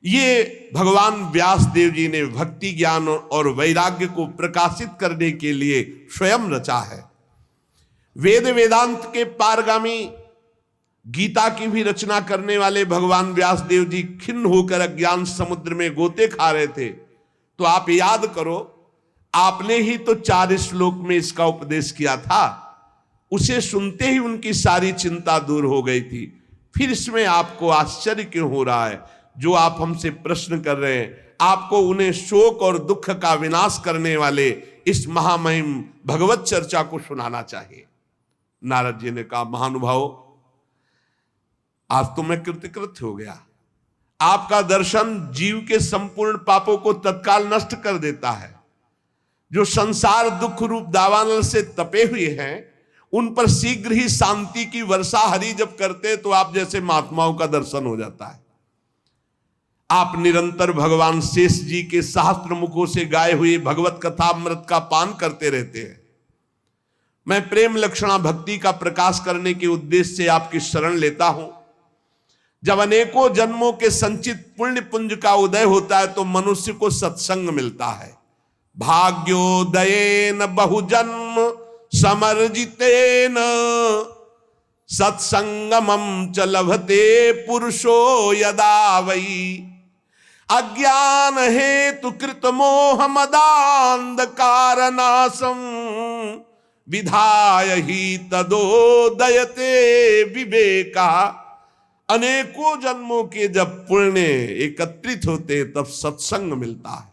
Speaker 1: ये भगवान व्यास देव जी ने भक्ति ज्ञान और वैराग्य को प्रकाशित करने के लिए स्वयं रचा है। वेद वेदांत के पारगामी गीता की भी रचना करने वाले भगवान व्यास देव जी खिन्न होकर अज्ञान समुद्र में गोते खा रहे थे। तो आप याद करो, आपने ही तो 4 श्लोक में इसका उपदेश किया था, उसे सुनते ही उनकी सारी चिंता दूर हो गई थी। फिर इसमें आपको आश्चर्य क्यों हो रहा है? जो आप हमसे प्रश्न कर रहे हैं, आपको उन्हें शोक और दुख का विनाश करने वाले इस महामहिम भगवत चर्चा को सुनाना चाहिए। नारद जी ने कहा, महानुभाव, आज तो मैं कृतकृत हो गया। आपका दर्शन जीव के संपूर्ण पापों को तत्काल नष्ट कर देता है। जो संसार दुख रूप दावानल से तपे हुए हैं उन पर शीघ्र ही शांति की वर्षा हरि जब करते तो आप जैसे महात्माओं का दर्शन हो जाता है। आप निरंतर भगवान शेष जी के सहस्त्र मुखों से गाए हुए भगवत कथा अमृत का पान करते रहते हैं। मैं प्रेम लक्षणा भक्ति का प्रकाश करने के उद्देश्य से आपकी शरण लेता हूं। जब अनेकों जन्मों के संचित पुण्य पुंज का उदय होता है तो मनुष्य को सत्संग मिलता है। भाग्योदयेन बहुजन्म समर्जितेन सत्संगमं च लभते पुरुषो यदा वै अज्ञान हेतु कृत मोह मदांधकार नाशम विधाय ही तदोदयते विवेका। अनेकों जन्मों के जब पुण्य एकत्रित होते तब सत्संग मिलता है,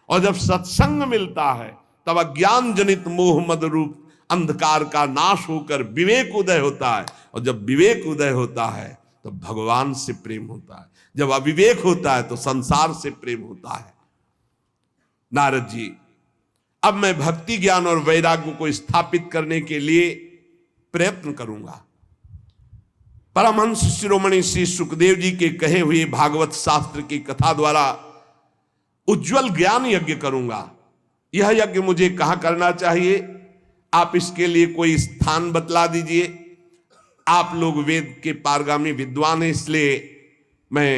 Speaker 1: और जब सत्संग मिलता है तब अज्ञान जनित मोह मद रूप अंधकार का नाश होकर विवेक उदय होता है, और जब विवेक उदय होता है तो भगवान से प्रेम होता है। जब अविवेक होता है तो संसार से प्रेम होता है। नारद जी, अब मैं भक्ति ज्ञान और वैराग्य को स्थापित करने के लिए प्रयत्न करूंगा। परमहंस शिरोमणि श्री सुखदेव जी के कहे हुए भागवत शास्त्र की कथा द्वारा उज्जवल ज्ञान यज्ञ करूंगा। यह यज्ञ मुझे कहां करना चाहिए? आप इसके लिए कोई स्थान बतला दीजिए। आप लोग वेद के पारगामी विद्वान हैं, इसलिए मैं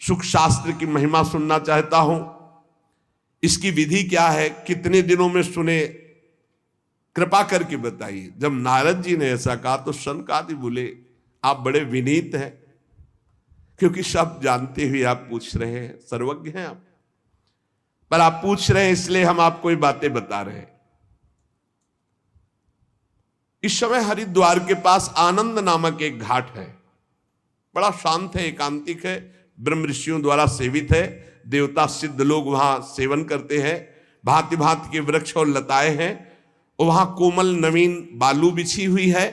Speaker 1: सुख शास्त्र की महिमा सुनना चाहता हूं। इसकी विधि क्या है, कितने दिनों में सुने, कृपा करके बताइए। जब नारद जी ने ऐसा कहा तो शनकादि बोले, आप बड़े विनीत हैं, क्योंकि सब जानते हुए आप पूछ रहे हैं, सर्वज्ञ हैं आप, पर आप पूछ रहे हैं इसलिए हम आपको ये बातें बता रहे हैं। इस समय हरिद्वार के पास आनंद नामक एक घाट है, बड़ा शांत है, एकांतिक है, ब्रह्म ऋषियों द्वारा सेवित है। देवता सिद्ध लोग वहां सेवन करते हैं। भांति भांति के वृक्ष और लताएं हैं, और वहां कोमल नवीन बालू बिछी हुई है।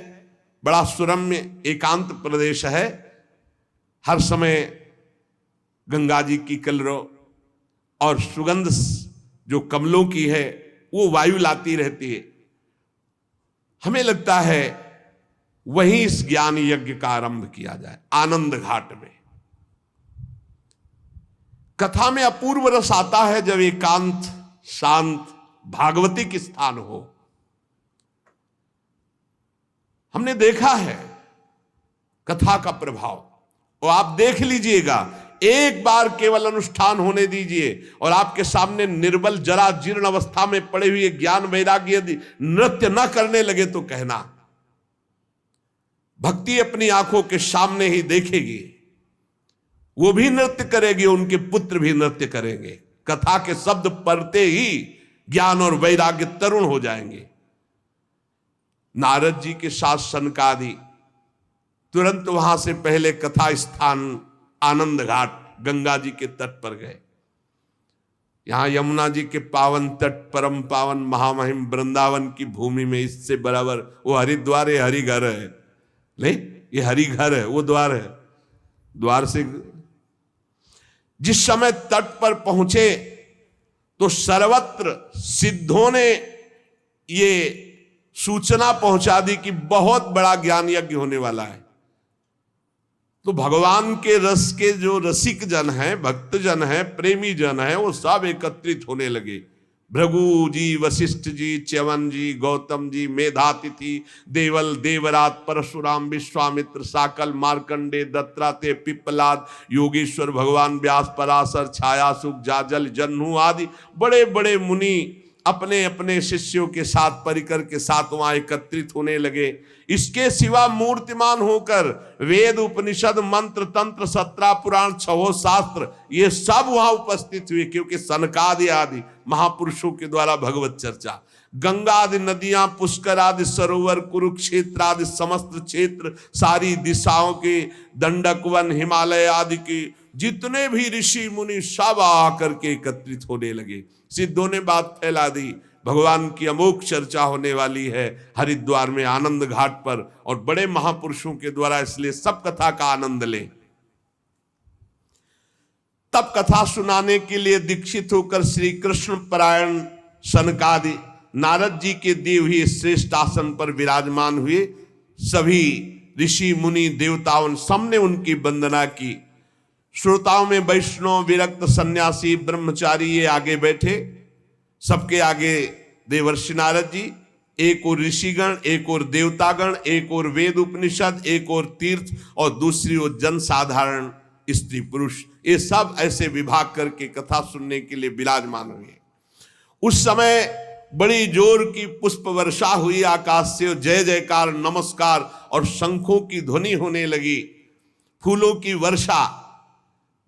Speaker 1: बड़ा सुरम्य एकांत प्रदेश है। हर समय गंगा जी की कलरव और सुगंध जो कमलों की है वो वायु लाती रहती है। हमें लगता है वहीं इस ज्ञान यज्ञ का आरंभ किया जाए, आनंद घाट में। कथा में अपूर्व रस आता है जब एकांत शांत भागवतिक स्थान हो। हमने देखा है कथा का प्रभाव, और आप देख लीजिएगा, एक बार केवल अनुष्ठान होने दीजिए और आपके सामने निर्बल जरा जीर्ण अवस्था में पड़े हुए ज्ञान वैराग्य यदि नृत्य न करने लगे तो कहना। भक्ति अपनी आंखों के सामने ही देखेगी, वो भी नृत्य करेगी, उनके पुत्र भी नृत्य करेंगे। कथा के शब्द पढ़ते ही ज्ञान और वैराग्य तरुण हो जाएंगे। नारद जी के साथ सनकादि तुरंत वहां से पहले कथा स्थान आनंद घाट गंगा जी के तट पर गए। यहां यमुना जी के पावन तट, परम पावन महामहिम वृंदावन की भूमि में इससे बराबर वो हरिद्वार है, हरिघर है। नहीं, ये हरिघर है, वो द्वार है। द्वार से जिस समय तट पर पहुंचे तो सर्वत्र सिद्धों ने ये सूचना पहुंचा दी कि बहुत बड़ा ज्ञान यज्ञ होने वाला है। तो भगवान के रस के जो रसिक जन हैं, भक्त जन हैं, प्रेमी जन हैं, वो सब एकत्रित होने लगे। भृगु जी, वशिष्ठ जी, च्यवन जी, गौतम जी, मेधातिथि, देवल, देवरात, परशुराम, विश्वामित्र, साकल, मार्कंडे, दत्तात्रेय, पिप्पलाद, योगेश्वर, भगवान व्यास, पराशर, छायासुख, जाजल, जन्हू आदि बड़े बड़े मुनि अपने अपने शिष्यों के साथ, परिकर के साथ वहां एकत्रित होने लगे। इसके सिवा मूर्तिमान होकर वेद, उपनिषद, मंत्र, तंत्र, 17 पुराण, 6 शास्त्र, ये सब वहां उपस्थित हुए, क्योंकि सनकादि आदि महापुरुषों के द्वारा भगवत चर्चा। गंगा आदि नदियां, पुष्कर आदि सरोवर, कुरुक्षेत्र आदि समस्त क्षेत्र, सारी दिशाओं के दंडक वन, हिमालय आदि के जितने भी ऋषि मुनि सब आकर के एकत्रित होने लगे। सिद्धों ने बात फैला दी, भगवान की अमोघ चर्चा होने वाली है हरिद्वार में आनंद घाट पर, और बड़े महापुरुषों के द्वारा, इसलिए सब कथा का आनंद लें। तब कथा सुनाने के लिए दीक्षित होकर श्री कृष्ण परायण सनकादि नारद जी के दिए हुए श्रेष्ठ आसन पर विराजमान हुए। सभी ऋषि मुनि देवताओं सबने उनकी वंदना की। श्रोताओं में वैष्णव, विरक्त, सन्यासी, ब्रह्मचारी ये आगे बैठे। सबके आगे देवर्षि नारद जी, एक और ऋषिगण, एक और देवतागण, एक और वेद उपनिषद, एक और तीर्थ, और दूसरी ओर जन साधारण स्त्री पुरुष, ये सब ऐसे विभाग करके कथा सुनने के लिए विराजमान हुए। उस समय बड़ी जोर की पुष्प वर्षा हुई आकाश से, जय जयकार, नमस्कार और शंखों की ध्वनि होने लगी। फूलों की वर्षा,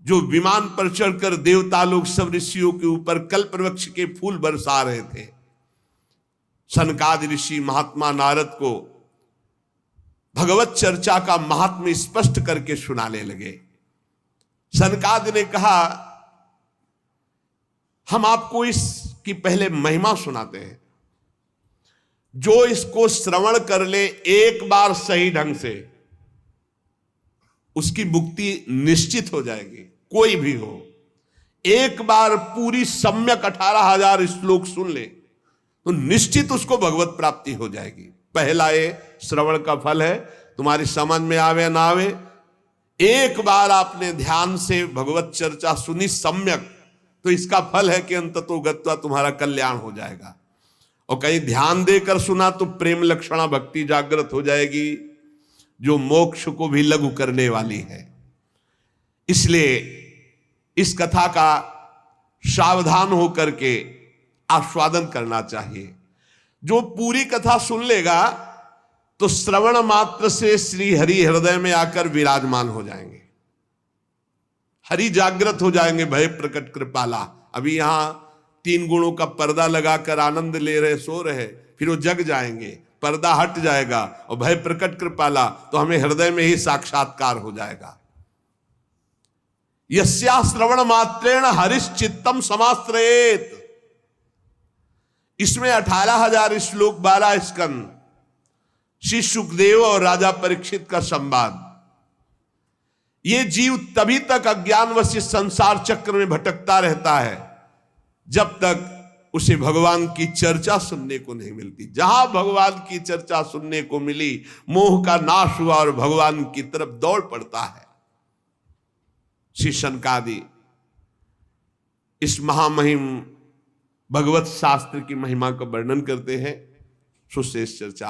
Speaker 1: जो विमान पर चढ़कर देवता लोग सब ऋषियों के ऊपर कल्प वृक्ष के फूल बरसा रहे थे। सनकादि ऋषि महात्मा नारद को भगवत चर्चा का महात्म्य स्पष्ट करके सुनाने लगे। सनकादि ने कहा, हम आपको इसकी पहले महिमा सुनाते हैं। जो इसको श्रवण कर ले एक बार सही ढंग से, उसकी मुक्ति निश्चित हो जाएगी। कोई भी हो, एक बार पूरी सम्यक 18,000 श्लोक सुन ले तो निश्चित उसको भगवत प्राप्ति हो जाएगी। पहला ये श्रवण का फल है, तुम्हारी समझ में आवे ना आवे, एक बार आपने ध्यान से भगवत चर्चा सुनी सम्यक, तो इसका फल है कि अंततो गत्वा तुम्हारा कल्याण हो जाएगा। और कहीं ध्यान देकर सुना तो प्रेम लक्षणा भक्ति जागृत हो जाएगी, जो मोक्ष को भी लघु करने वाली है। इसलिए इस कथा का सावधान होकर के आस्वादन करना चाहिए। जो पूरी कथा सुन लेगा तो श्रवण मात्र से श्री हरि हृदय में आकर विराजमान हो जाएंगे, हरि जागृत हो जाएंगे। भय प्रकट कृपाला, अभी यहां 3 गुणों का पर्दा लगाकर आनंद ले रहे, सो रहे, फिर वो जग जाएंगे, पर्दा हट जाएगा और भय प्रकट कृपाला, तो हमें हृदय में ही साक्षात्कार हो जाएगा। यस्या श्रवण मात्रेण हरिश्चित्तम समाश्रयेत। इसमें 18,000 श्लोक, 12 स्कंद, श्री सुखदेव और राजा परीक्षित का संवाद। ये जीव तभी तक अज्ञानवश संसार चक्र में भटकता रहता है जब तक उसे भगवान की चर्चा सुनने को नहीं मिलती। जहां भगवान की चर्चा सुनने को मिली, मोह का नाश हुआ और भगवान की तरफ दौड़ पड़ता है। श्री सनकादि इस महामहिम भगवत शास्त्र की महिमा का वर्णन करते हैं। सुश्रेष्ठ चर्चा